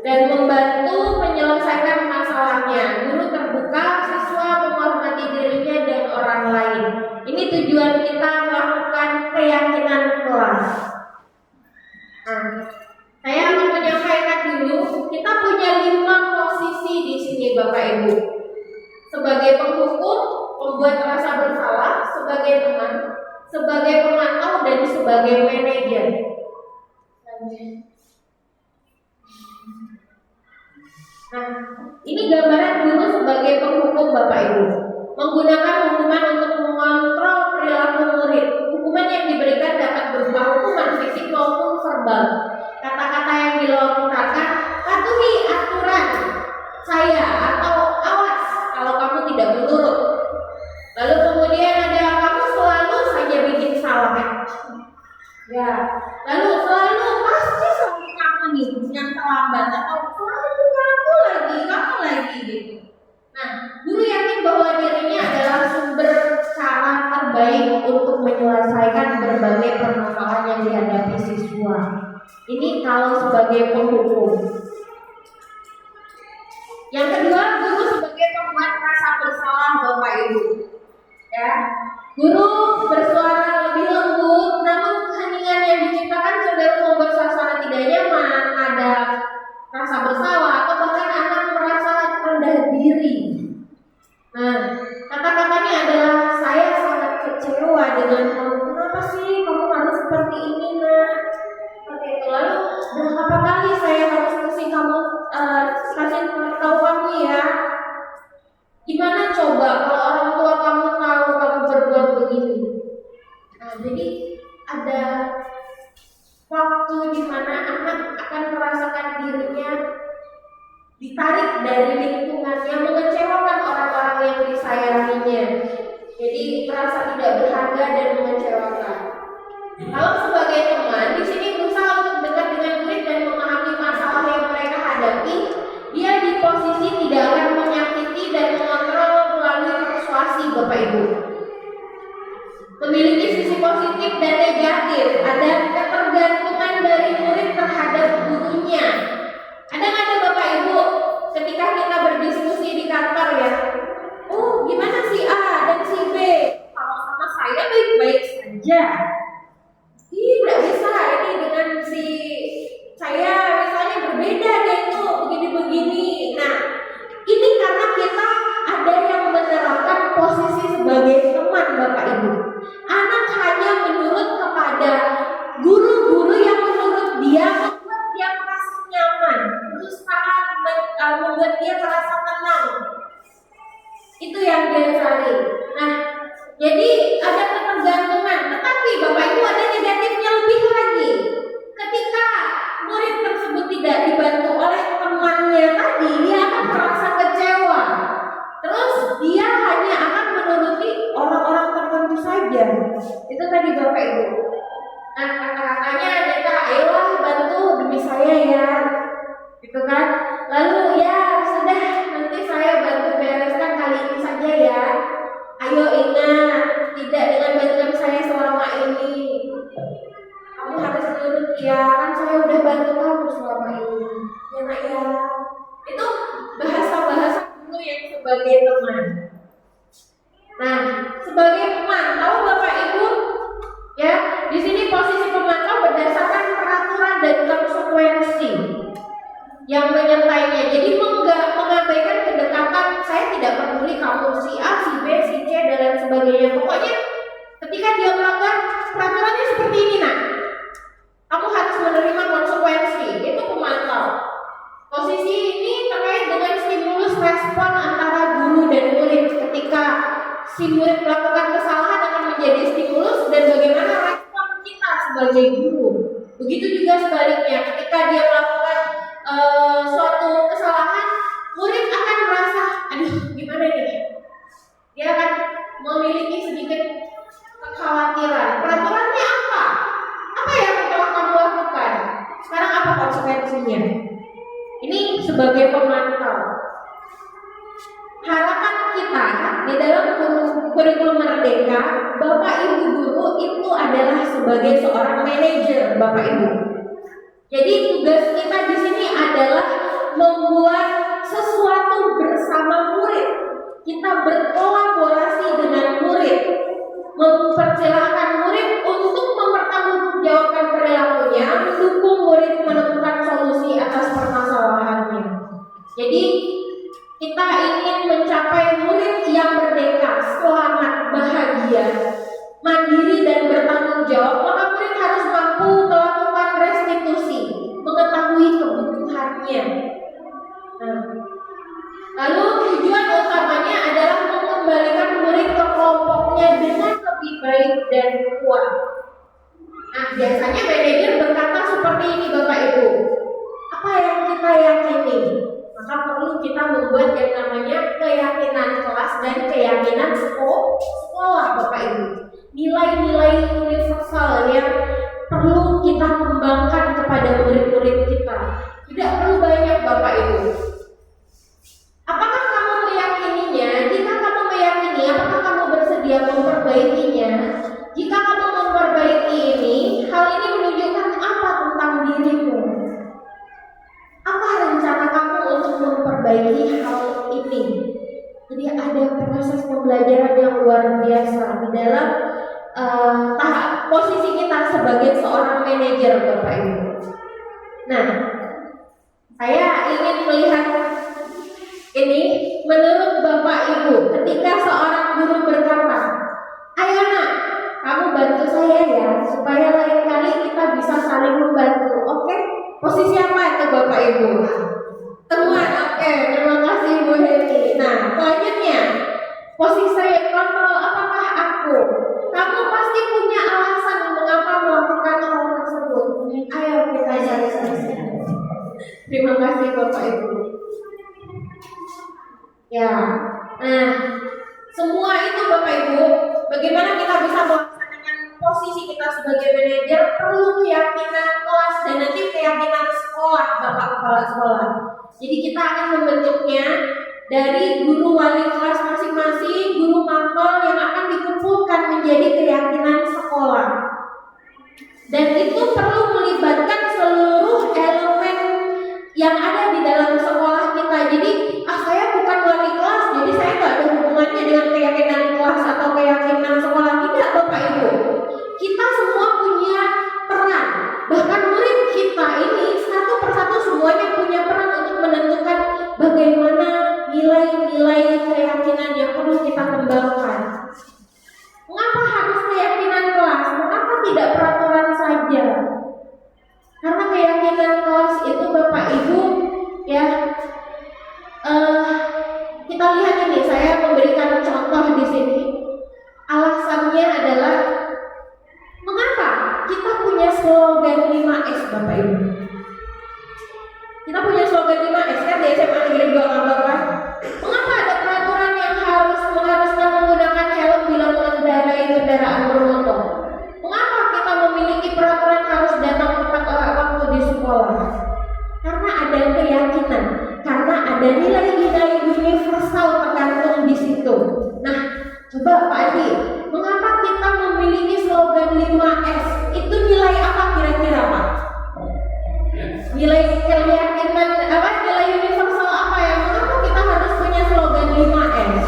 dan membantu menyelesaikan masalahnya. Guru terbuka, siswa menghormati dirinya dan orang lain. Ini tujuan kita melakukan keyakinan kelas. Nah, saya akan menyampaikan dulu, kita punya 5 posisi di sini Bapak Ibu. Sebagai penghukum, pembuat rasa bersalah, sebagai teman, sebagai pemantau, dan sebagai manajer. Nah, ini gambaran guru sebagai penghukum Bapak Ibu. Menggunakan hukuman untuk mengontrol perilaku murid. Hukuman yang diberikan dapat berupa hukuman fisik maupun verbal. Kata-kata yang dilontarkan, patuhi aturan saya atau awas kalau kamu tidak menurut. Lalu kemudian ada kamu selalu saja bikin salah. Ya, lalu selalu pasti selalu kamu nih yang terlambat atau selalu kamu lagi gitu. Nah, guru yakin bahwa dirinya adalah sumber cara terbaik untuk menyelesaikan berbagai permasalahan yang dihadapi siswa. Ini kalau sebagai penghukum. Yang kedua, guru sebagai pembuat rasa bersalah Bapak Ibu. Ya, guru bersuara lebih lembut, namun keheningan yang diciptakan cenderung membuat suasana tidak nyaman, ada rasa bersalah atau bahkan anak merasa rendah diri. Nah, kata-katanya adalah saya sangat kecewa dengan kamu. Kenapa sih kamu harus seperti ini, Nak? Seperti itu. Lalu berapa kali saya harus kasih tahu kamu ya? Gimana coba kalau orang tua kamu tahu kamu berbuat begini? Nah, jadi ada waktu di mana anak akan merasakan dirinya ditarik dari lingkungannya, mengecewakan orang-orang yang disayanginya. Jadi merasa tidak berharga dan mengecewakan. Kalau sebagai teman, di sini berusaha untuk dekat dengan murid dan memahami masalah yang mereka hadapi. Dia di posisi tidak akan menyakiti dan mengontrol melalui persuasi Bapak Ibu. Memiliki sisi positif dan negatif. Ada ketergantungan dari murid terhadap gurunya. Ada nggak ada Bapak Ibu ketika kita berdiskusi di kantor ya? Oh, gimana si A dan si B? Kalau sama saya baik-baik saja. Tidak bisa ini dengan si saya misalnya berbeda deh itu begini-begini. Nah, ini karena kita ada yang menerapkan posisi sebagai teman Bapak Ibu. Anak hanya menurut kepada guru-guru yang menurut dia membuat dia merasa nyaman, berusaha membuat dia merasa tenang. Itu yang dia cari. Nah, jadi ada ketergantungan. Tetapi Bapak Ibu ada negatifnya lebih lagi. Ketika murid tersebut tidak dibantu oleh temannya tadi, dia akan merasa kecewa. Terus dia hanya akan menuruti orang-orang tertentu saja. Itu tadi Bapak Ibu. Nah, kata-katanya adalah ayolah bantu demi saya ya, gitu kan. Lalu ya sudah, nanti saya bantu bereskan kali ini saja ya. Ayo ingat, tidak dengan bantuan saya selama ini. yang menyertainya. Jadi mengabaikan kedekatan, saya tidak peduli kamu si A, si B, si C dan lain sebagainya. Pokoknya ketika dia melanggar peraturannya seperti ini, nak, kamu harus menerima konsekuensi. Itu pemantau. Posisi ini terkait dengan stimulus respon antara guru dan murid. Ketika si murid melakukan kesalahan akan menjadi stimulus dan bagaimana respon kita sebagai guru. Begitu juga sebaliknya, ketika dia melakukan suatu kesalahan, murid akan merasa, aduh gimana ini? Dia akan memiliki sedikit kekhawatiran. Peraturannya apa? Apa yang telah kamu lakukan? Sekarang apa konsekuensinya? Ini sebagai pemantau. Harapan kita di dalam kurikulum Merdeka, Bapak Ibu guru itu adalah sebagai seorang manajer, Bapak Ibu. Jadi tugas kita di sini adalah membuat sesuatu bersama murid. Kita berkolaborasi dengan murid, mempersilahkan murid untuk mempertanggungjawabkan perilakunya, mendukung murid menemukan solusi atas permasalahannya. Jadi kita ingin mencapai murid yang merdeka, selamat, bahagia, mandiri dan bertanggung jawab. Maka murid harus mampu melakukan restitusi, mengetahui kebutuhannya. Lalu tujuan utamanya adalah mengembalikan murid ke kelompoknya dengan lebih baik dan kuat. Nah, biasanya manajer berkata seperti ini, Bapak Ibu. Apa yang kita yakini? Maka perlu kita membuat yang namanya keyakinan kelas dan keyakinan sekolah, Bapak Ibu. Nilai-nilai universal yang perlu kita kembangkan kepada murid-murid kita. Tidak perlu banyak, Bapak Ibu. Apakah kamu meyakininya? Jika kamu meyakini, apakah kamu bersedia memperbaikinya? Jika kamu memperbaiki ini, hal ini menunjukkan apa tentang dirimu? Apa rencana kamu untuk memperbaiki hal ini? Jadi ada proses pembelajaran yang luar biasa di dalam tahap posisi kita sebagai seorang manajer, Bapak Ibu. Nah, saya ingin melihat ini menurut Bapak Ibu, ketika seorang guru berkata, ayo nak, kamu bantu saya ya, supaya lain kali kita bisa saling membantu. Oke? Posisi apa itu Bapak Ibu? Teman. Oke, terima kasih Bu Heni. Nah, selanjutnya, posisi kontrol apakah aku? Kamu pasti punya alasan mengapa melakukan hal tersebut. Ayo kita cari solusi. Terima kasih Bapak Ibu. Ya, nah, semua itu Bapak Ibu, bagaimana kita bisa melaksanakan posisi kita sebagai manajer, perlu keyakinan kelas dan nanti keyakinan sekolah, Bapak Kepala Sekolah. Jadi kita akan membentuknya dari guru wali kelas masing-masing, guru mapel yang akan dikumpulkan menjadi keyakinan sekolah. Dan itu perlu melibatkan seluruh elemen yang ada di dalam sekolah kita. Jadi, saya bukan wali kelas, jadi saya nggak ada hubungannya dengan keyakinan kelas atau keyakinan sekolah. Tidak, Bapak Ibu. Kita semua punya peran. Bahkan murid kita ini satu persatu semuanya punya peran untuk menentukan bagaimana nilai-nilai keyakinan yang perlu kita kembangkan. Mengapa harus keyakinan kelas? Mengapa tidak peraturan saja? Karena keyakinan kelas itu Bapak Ibu ya, kita lihat ini, saya memberikan contoh di sini. Alasannya adalah mengapa kita punya slogan 5S, Bapak Ibu. Kita punya slogan 5S kan di SMA Negeri 2 Ngabaran. Mengapa ada peraturan yang mengharuskan menggunakan helm bila mengendarai kendaraan bermotor? Mengapa kita memiliki peraturan harus datang tepat waktu di sekolah? Karena ada keyakinan, karena ada nilai-nilai universal tergantung di situ. Nah, coba Pak Adi, mengapa kita memiliki slogan 5S? Itu nilai apa kira-kira Pak? Nilai keyakinan apa? Nilai universal apa ya? Mengapa kita harus punya slogan 5S?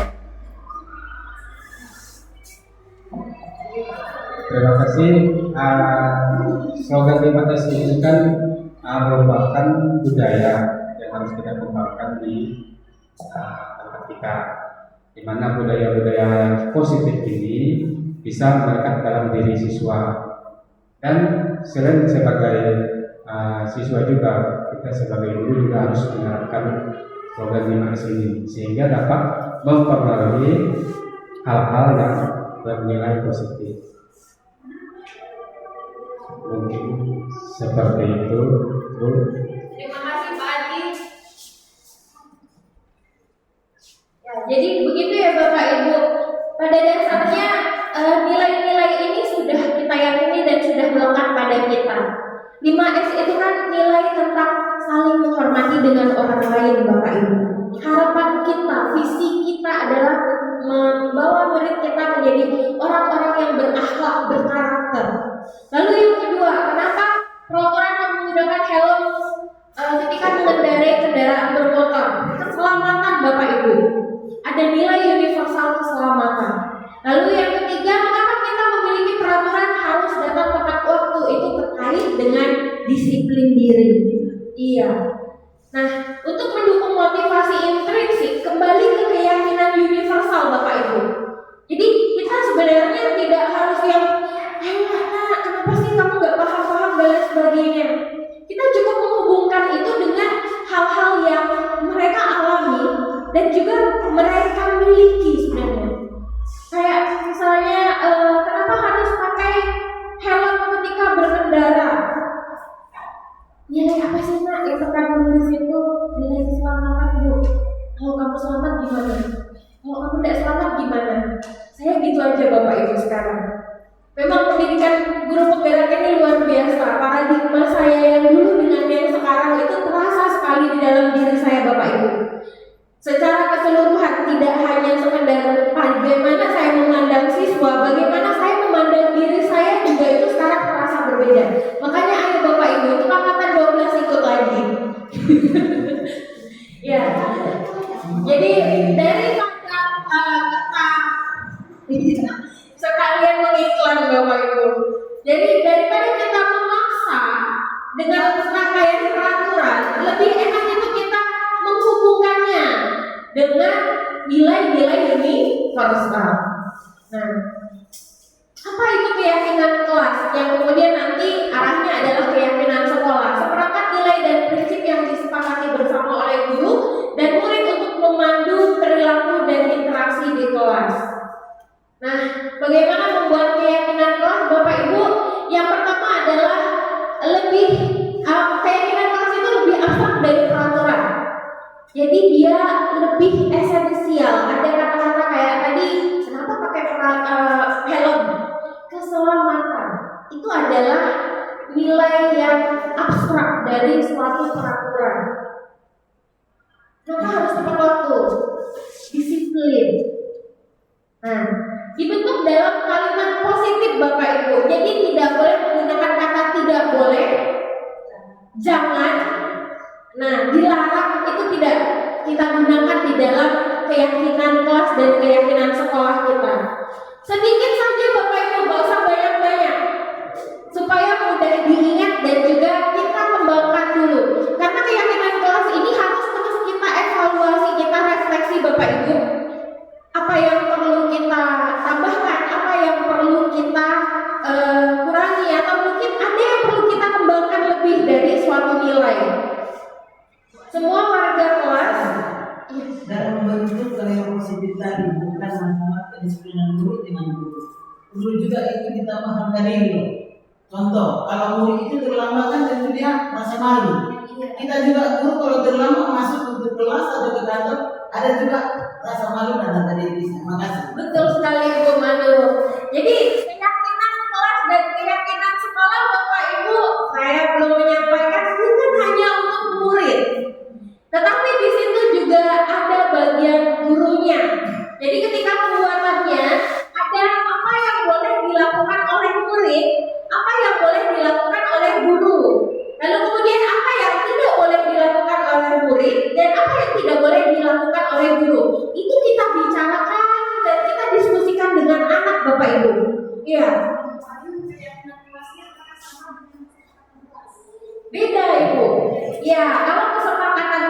Terima kasih. Slogan 5S ini kan merupakan budaya yang harus kita kembangkan di tempat kita, di mana budaya-budaya positif ini bisa melekat dalam diri siswa. Dan selain sebagai siswa juga, kita sebagai guru juga harus menerapkan program 5S ini sehingga dapat mempengaruhi hal-hal yang bernilai positif. Mungkin seperti itu, Bu. Terima kasih Pak Adi. Ya, jadi begitu ya Bapak Ibu. Pada dasarnya nilai-nilai ini sudah kita yakini dan sudah melekat pada kita. 5S itu kan nilai tentang saling menghormati dengan orang lain Bapak Ibu. Harapan kita, visi kita adalah membawa murid kita menjadi orang-orang yang berakhlak, berkarakter. Lalu yang kedua, kenapa peraturan menggunakan helm ketika mengendarai kendaraan bermotor? Keselamatan Bapak Ibu. Ada nilai universal keselamatan. Lalu yang ketiga, mengapa kita memiliki peraturan harus datang tepat waktu? Itu terkait dengan disiplin diri. Iya. Nah, untuk mendukung motivasi intrinsik, kembali ke keyakinan universal Bapak Ibu. Jadi kita sebenarnya tidak harus yang kenapa sih kamu gak paham-paham dan lain sebagainya. Kita cukup menghubungkan itu dengan hal-hal yang mereka alami dan juga mereka miliki sebenarnya. Kayak misalnya kenapa harus pakai helm ketika berkendara? Nilai apa sih nak yang terkandung di situ? Nilai keselamatan Bu. Kalau kamu selamat gimana? Kalau kamu tidak selamat gimana? Saya gitu aja Bapak Ibu sekarang. Memang pendidikan guru penggerak ini luar biasa. Paradigma saya yang dulu dengan yang sekarang itu terasa sekali di dalam diri saya Bapak Ibu. Secara keseluruhan, tidak hanya sekedar bagaimana saya memandang siswa, bagaimana saya memandang diri saya juga itu sekarang terasa berbeda. Makanya ayo Bapak Ibu, itu angkatan 12 ikut lagi. Ya. Jadi dari kita sekalian mengiklan Bapak Ibu. Jadi daripada kita memaksa dengan rangkaian peraturan, lebih enak itu kita menghubungkannya dengan nilai-nilai universal. Nah, apa itu keyakinan kelas yang kemudian nanti arahnya adalah keyakinan sekolah? Seperangkat nilai dan prinsip yang disepakati bersama oleh guru dan murid untuk memandu perilaku dan interaksi di kelas. Nah, bagaimana membuat keyakinan kelas Bapak Ibu? Yang pertama adalah keyakinan kelas itu lebih abstrak dari peraturan. Jadi dia lebih esensial. Ada kata-kata kayak tadi, kenapa pakai helm? Keselamatan itu adalah nilai yang abstrak dari suatu peraturan. Kenapa harus tepat waktu? Disiplin. Nah, dibentuk dalam kalimat positif Bapak Ibu. Jadi tidak boleh menggunakan kata tidak boleh, jangan. Nah, dilarang itu tidak kita gunakan di dalam keyakinan kelas dan keyakinan sekolah kita. Sedikit saja Bapak Ibu, gak usah banyak-banyak, supaya mudah diingat dan juga kita kembangkan dulu. Karena keyakinan kelas ini harus terus kita evaluasi, kita refleksi Bapak Ibu. Apa yang perlu kita tambahkan, apa yang perlu kita kurangi, atau mungkin ada yang perlu kita kembangkan lebih dari suatu nilai. Semua warga kelas dalam membentuk karya positif tadi bukan masalah kedisiplinan murid dengan guru. Guru juga itu kita menghargai loh. Contoh, kalau murid itu terlambat kan tentu dia merasa malu. Kita juga guru kalau terlambat masuk ke kelas atau ke kantor ada juga rasa malu dan rasa diri. Terima kasih. betul sekali Bu Manu. Jadi keyakinan kelas dan keyakinan sekolah Bapak Ibu, saya belum menyampaikan bukan hanya untuk murid, tetapi di situ juga ada bagian gurunya. Jadi ketika pembuatannya ada apa yang boleh dilakukan oleh murid, apa yang boleh dilakukan oleh guru. Lalu kemudian apa yang tidak boleh dilakukan oleh murid dan apa yang tidak boleh dilakukan oleh guru. Itu kita bicarakan dan kita diskusikan dengan anak Bapak Ibu. Iya. Beda Ibu. Ya, kalau kesepakatan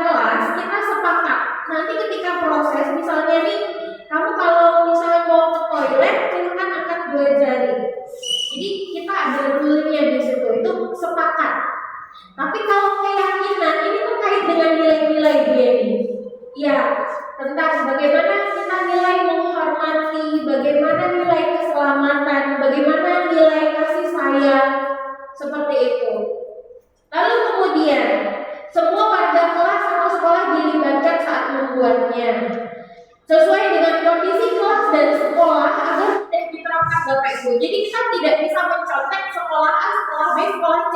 tentang bagaimana kita nilai menghormati, bagaimana nilai keselamatan, bagaimana nilai kasih sayang, seperti itu. Lalu kemudian semua warga kelas atau sekolah dilibatkan saat membuatnya sesuai dengan kondisi kelas dan sekolah agar tidak diterapkan Bapak Ibu. Jadi kita tidak bisa mencontek sekolah A, sekolah B, sekolah C.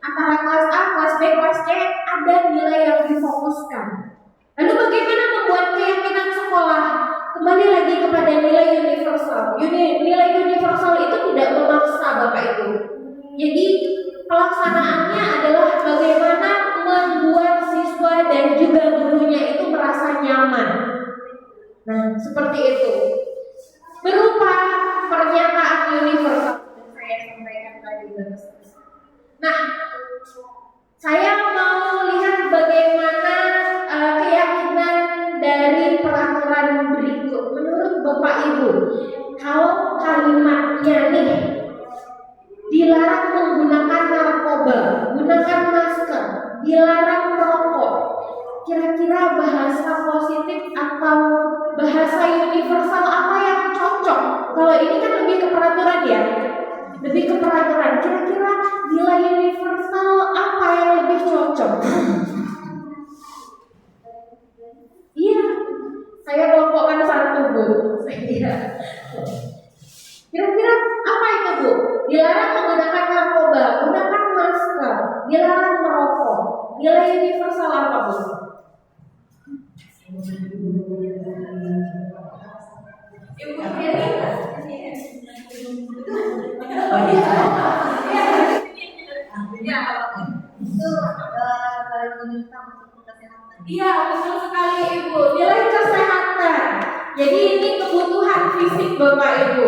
Antara kelas A, kelas B, kelas C ada nilai yang difokuskan. Lalu bagaimana membuat keyakinan sekolah? Kembali lagi kepada nilai universal. Nilai universal itu tidak memaksa Bapak Ibu. Jadi pelaksanaannya adalah bagaimana membuat siswa dan juga gurunya itu merasa nyaman. Nah, seperti itu. Berupa pernyataan universal yang saya sampaikan tadi. Nah, saya mau lihat bagaimana keyakinan dari peraturan berikut. Menurut Bapak Ibu, kalau kalimatnya nih dilarang menggunakan narkoba, gunakan masker, dilarang merokok, kira-kira bahasa positif atau bahasa universal apa yang cocok? Kalau ini kan lebih ke peraturan ya, lebih ke peraturan. Kira-kira nilai universal apa yang lebih cocok? Iya, saya kelompokkan satu Bu. Kira-kira apa itu Bu? Dilarang menggunakan narkoba, gunakan masker, dilarang merokok. Nilai universal apa Bu? Ibu Heri. Iya, betul sekali Ibu. Nilai kesehatan. Jadi ini kebutuhan fisik Bapak Ibu.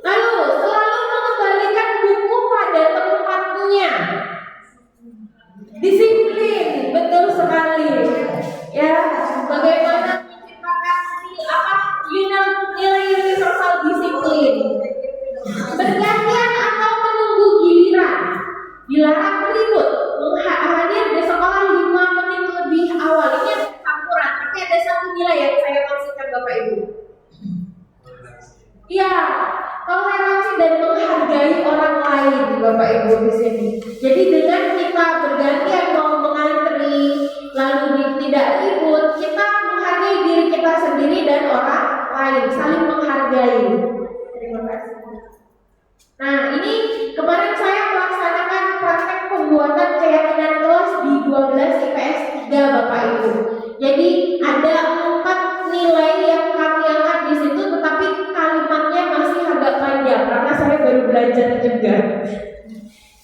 Lalu selalu mengembalikan buku pada tempatnya. Disiplin, betul sekali. Ya, bagaimana menciptakan nilai universal disiplin. Bergantian atau menunggu giliran. Dilarang ribut. Hadir di sekolah 5 menit lebih awal. Ini ada campuran, tapi ada satu nilai yang saya maksudkan Bapak Ibu. Iya, toleransi dan menghargai orang lain Bapak Ibu di sini. Jadi dengan kita bergantian mau mengantri, lalu tidak ribut, kita menghargai diri kita sendiri dan orang lain, saling menghargai. Terima kasih. Nah, ini kemarin saya melaksanakan praktek pembuatan keyakinan kelas di 12 IPS 3 Bapak Ibu. Jadi ada 4 nilai yang kami angkat di situ, tetapi kalimatnya masih agak panjang karena saya baru belajar juga.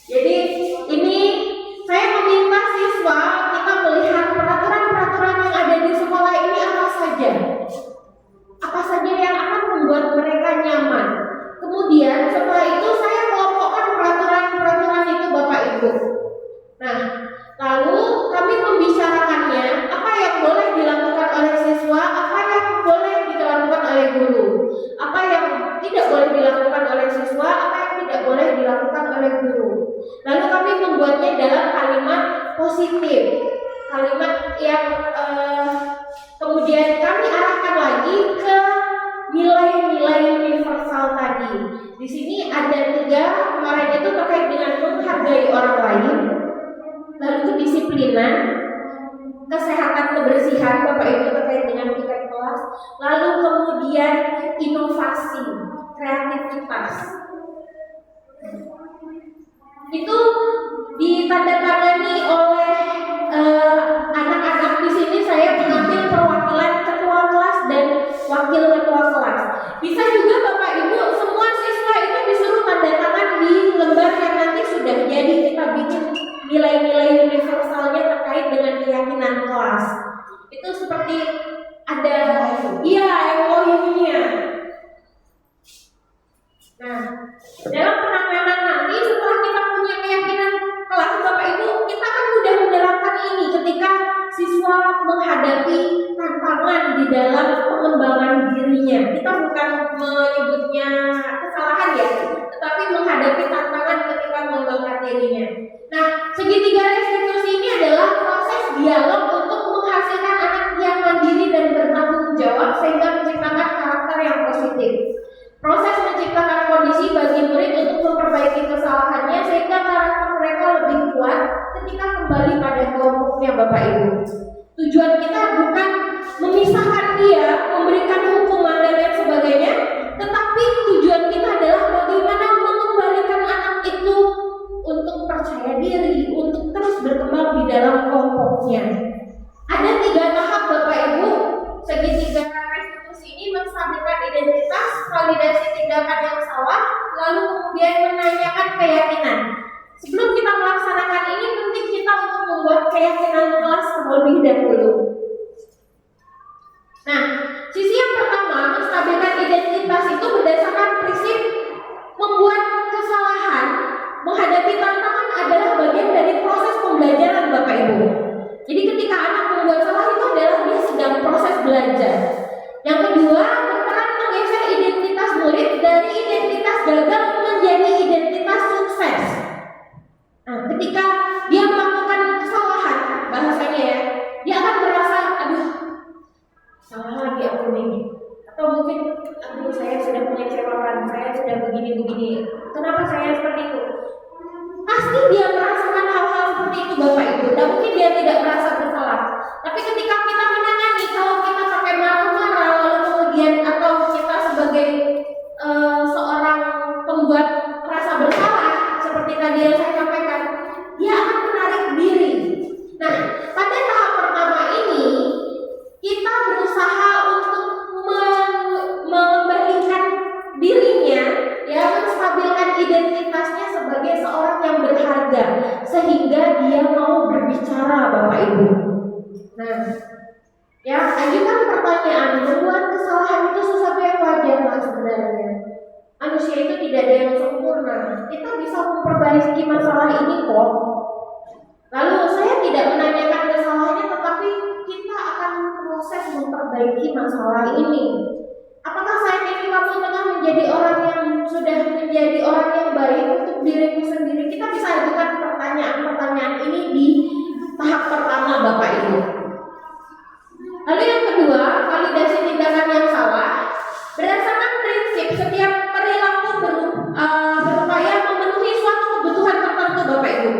Jadi ini saya meminta siswa kita melihat peraturan-peraturan yang ada di sekolah ini apa saja yang akan membuat mereka nyaman. Kemudian setelah itu saya kelompokkan peraturan-peraturan itu Bapak Ibu. Nah, lalu kami membicarakannya, apa yang boleh dilakukan oleh siswa, apa yang boleh dilakukan oleh guru, apa yang tidak boleh dilakukan oleh siswa, apa yang tidak boleh dilakukan oleh guru. Lalu kami membuatnya dalam kalimat positif, kalimat yang kemudian kami arahkan lagi ke nilai-nilai universal tadi. Di sini ada 3, kemarin itu terkait dengan menghargai orang lain, lalu kedisiplinan, kesehatan kebersihan Bapak Ibu terkait dengan tiket kelas, lalu kemudian inovasi, kreativitas. Itu ditandatangani oleh anak-anak di sini. Saya mengambil perwakilan ketua kelas dan wakil ketua kelas. Bisa juga Bapak Ibu semua siswa itu disuruh tanda tangan di lembar yang nanti sudah jadi kita bikin nilai-nilai universalnya terkait dengan keyakinan kelas. Itu seperti ada MOU-nya. Nah, dalam penanganan nanti setelah kita punya keyakinan kelas Bapak Ibu, kita kan mudah menerapkan ini ketika siswa menghadapi tantangan di dalam pengembangan dirinya. Kita bukan menyebutnya kesalahan ya, tetapi menghadapi tantangan ketika mengembangkan dirinya. Nah, segitiga restitusi ini adalah proses dialog untuk menghasilkan anak yang mandiri dan bertanggung Ada 3 tahap Bapak Ibu. Segitiga restitusi ini menstabilkan identitas, validasi tindakan yang salah, lalu kemudian menanyakan keyakinan. Sebelum kita melaksanakan ini, penting kita untuk membuat keyakinan jelas terlebih dahulu. Nah, sisi yang pertama, menstabilkan identitas itu berdasarkan prinsip membuat kesalahan, menghadapi tantangan adalah bagian dari proses pembelajaran Bapak Ibu. Jadi ketika anak membuat salah itu adalah dia sedang proses belajar. Yang kedua, berperan menggeser identitas murid dari identitas gagal menjadi identitas sukses. Nah, ketika dia melakukan kesalahan, bahasanya ya, dia akan merasa, aduh, salah lagi aku ini. Atau mungkin, aduh, saya sudah mengecewakan, saya sudah begini-begini. Kenapa saya seperti itu? Pasti dia merasakan hal-hal seperti itu Bapak Ibu. Dan mungkin dia tidak merasa bersalah. Tapi ketika kita menangani, kalau kita pakai marah-marah, lalu kemudian atau kita sebagai seorang pembuat rasa bersalah, seperti tadi yang saya sampaikan, dia akan menarik diri. Nah, pada tahap pertama ini, kita berusaha untuk mengembalikan dirinya, ya, menstabilkan identitasnya sebagai seorang yang berharga, sehingga dia mau berbicara Bapak Ibu. Nah, ya, ajukan pertanyaan. Membuat kesalahan itu sesuatu yang wajar lah sebenarnya. Manusia itu tidak ada yang sempurna. Kita bisa memperbaiki masalah ini kok. Lalu saya tidak menanyakan kesalahannya, tetapi kita akan proses memperbaiki masalah ini. Apakah saat ini kamu tengah menjadi orang yang sudah menjadi orang yang baik untuk dirimu sendiri? Kita bisa ajukan pertanyaan-pertanyaan ini di tahap pertama Bapak Ibu. Lalu yang kedua, validasi tindakan yang salah. Berdasarkan prinsip, setiap perilaku berupaya memenuhi suatu kebutuhan tertentu Bapak Ibu.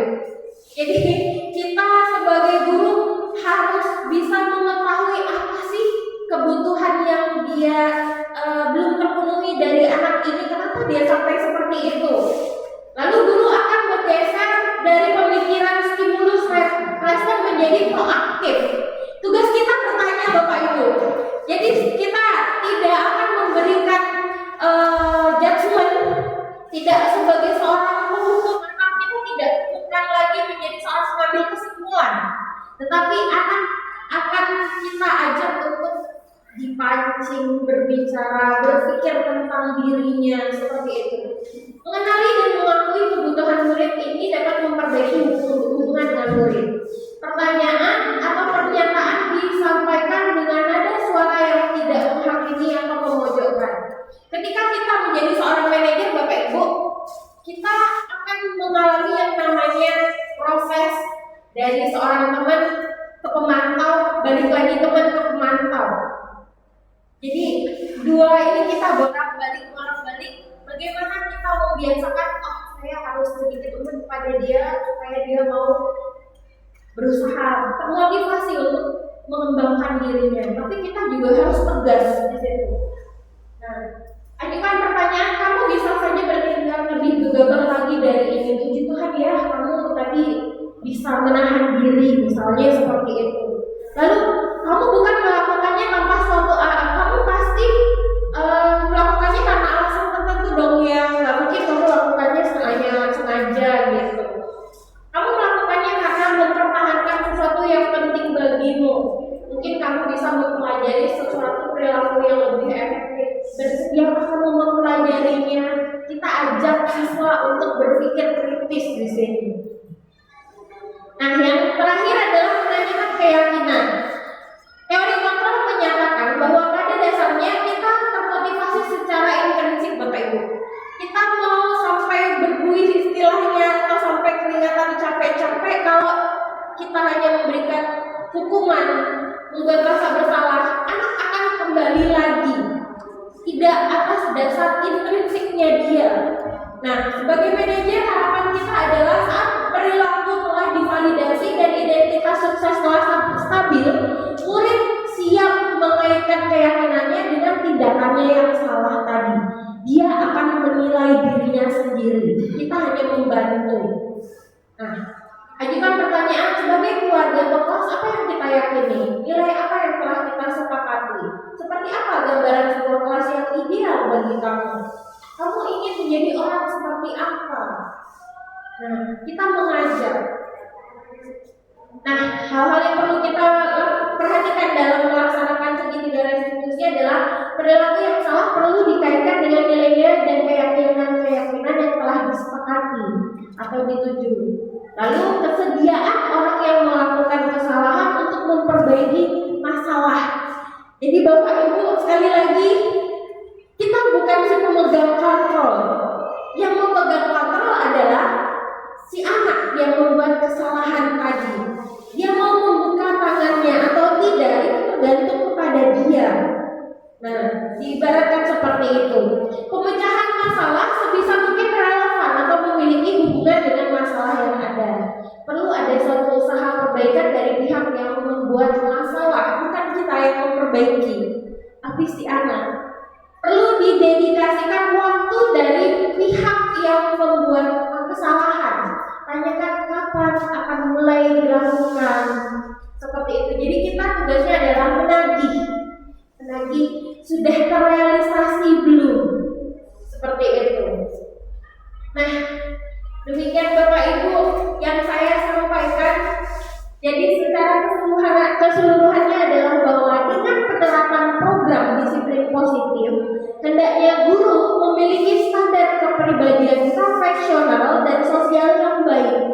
Jadi kita sebagai guru harus bisa mengetahui apa sih kebutuhan yang dia belum terpenuhi dari anak ini, kenapa dia sampai seperti itu. Lalu guru akan bergeser dari pemikiran stimulus respon menjadi proaktif. Tugas kita bertanya Bapak Ibu. Jadi kita tidak akan memberikan judgement, tidak sebagai seorang penghukum, maka kita tidak bukan lagi menjadi seorang pengambil kesimpulan, tetapi akan kita ajak untuk dipancing, berbicara, berpikir tentang dirinya seperti itu. Mengenali dan mengakui kebutuhan murid ini dapat memperbaiki hubungan dengan murid. Pertanyaan atau pernyataan disampaikan dengan nada suara yang tidak menghakimi atau memojokkan. Ketika kita menjadi seorang manajer Bapak Ibu, kita akan mengalami yang namanya proses dari seorang teman ke pemantau, balik lagi teman ke pemantau. Jadi dua ini kita bolak-balik. Bagaimana kita membiasakan, oh saya harus sedikit lembut kepada dia supaya dia mau berusaha, termotivasi untuk mengembangkan dirinya. Tapi kita juga harus tegas di situ. Nah, ajukan pertanyaan, kamu bisa saja bertindak lebih gegabah lagi dari ini. Puji Tuhan ya, kamu tadi bisa menahan diri, misalnya seperti itu. Lalu kamu bukan melakukannya tanpa suatu kamu pasti melakukannya karena alasan tertentu dong ya. Nggak mungkin kamu lakukannya sengaja gitu. Kamu melakukannya karena mempertahankan sesuatu yang penting bagimu. Mungkin kamu bisa mempelajari sesuatu perilaku yang lebih efektif. Bersedia kamu mempelajarinya. Kita ajak siswa untuk berpikir kritis di sini. Nah, yang terakhir adalah menanyakan keyakinan. Teori kontrol menyatakan bahwa pada dasarnya kita termotivasi secara intrinsik Bapak Ibu. Kita mau sampai berbuih istilahnya atau sampai kelihatan capek-capek kalau kita hanya memberikan hukuman, membuat rasa bersalah, anak akan kembali lagi. Tidak atas dasar intrinsiknya dia. Nah, sebagai manajer harapan kita adalah saat perilaku telah divalidasi dan identitas sukses telah stabil, murid siap mengaitkan keyakinannya dengan tindakannya yang salah tadi. Dia akan menilai dirinya sendiri. Kita hanya membantu. Nah, ajukan pertanyaan sebagai keluarga atau kelas, apa yang kita yakini? ini? Nilai apa yang telah kita sepakati? Seperti apa gambaran sebuah kelas yang ideal bagi kamu? Kamu ingin menjadi orang seperti apa? Nah, kita mengajar. Nah, hal-hal yang perlu kita perhatikan dalam melaksanakan segitiga restitusi adalah perilaku yang salah perlu dikaitkan dengan nilai-nilai dan keyakinan-keyakinan yang telah disepakati atau dituju. Lalu kesediaan orang yang melakukan kesalahan untuk memperbaiki masalah. Jadi Bapak Ibu, sekali lagi, kita bukan si pemegang kontrol. Yang memegang kontrol adalah si anak yang membuat kesalahan tadi. Dia mau membuka tangannya atau tidak, itu tergantung kepada dia. Nah, diibaratkan seperti itu. Pemecahan masalah sebisa mungkin relevan atau memiliki hubungan dengan masalah yang ada. Perlu ada suatu usaha perbaikan dari pihak yang membuat masalah, bukan kita yang memperbaiki, tapi si anak. Perlu didedikasikan waktu dari pihak yang membuat kesalahan. Tanyakan kapan akan mulai dilakukan. Seperti itu. Jadi kita tugasnya adalah menagih. Sudah terrealisasi belum? Seperti itu. Nah, demikian Bapak Ibu yang saya sampaikan. Jadi secara keseluruhannya adalah bahwa dengan penerapan program disiplin positif, hendaknya guru memiliki standar kepribadian profesional dan sosial yang baik,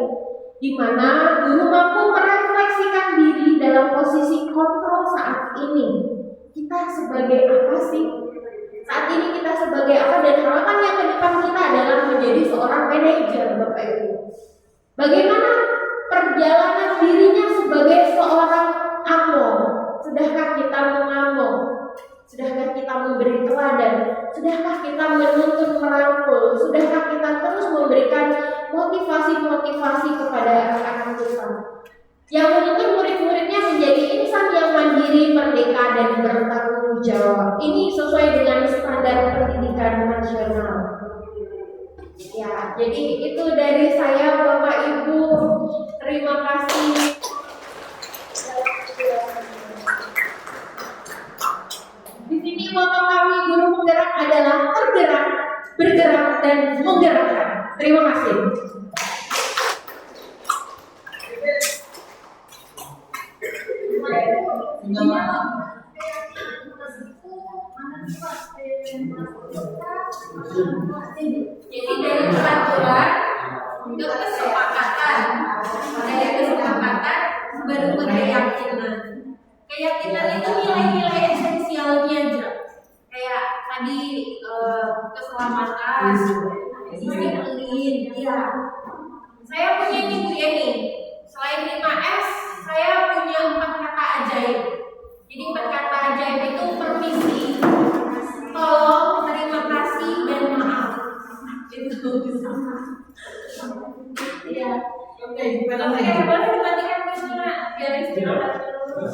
di mana guru mampu merefleksikan diri dalam posisi kontrol saat ini. Kita sebagai apa sih? Saat ini kita sebagai apa, dan harapan yang ke depan kita adalah menjadi seorang manajer, Bapak Ibu. Bagaimana perjalanan dirinya sebagai seorang amo? Sudahkah kita mengamong? Sudahkah kita memberi teladan? Sudahkah kita menuntun merangkul? Sudahkah kita terus memberikan motivasi-motivasi kepada anak-anak kita? Yang menuntun murid-muridnya menjadi insan yang mandiri, merdeka, dan bertanggung jawab. Ini sesuai dengan standar pendidikan nasional. Ya, jadi itu dari saya, Bapak Ibu. Terima kasih. Di sini moto kami guru penggerak adalah tergerak, bergerak, dan menggerakkan. Terima kasih. Jadi dari peraturan ke kesepakatan, dari kesepakatan baru ke keyakinan. Keyakinan itu nilai-nilai esensialnya aja. Kayak tadi keselamatan, disiplin, ya. Saya punya ini Bu Yeni. Selain 5S, saya punya 4 kata ajaib. Jadi 4 kata ajaib itu permisi, tolong, terima kasih, dan maaf. Itu bisa. Ya. Oke, boleh dibagikan ke sana biar istirahat dulu.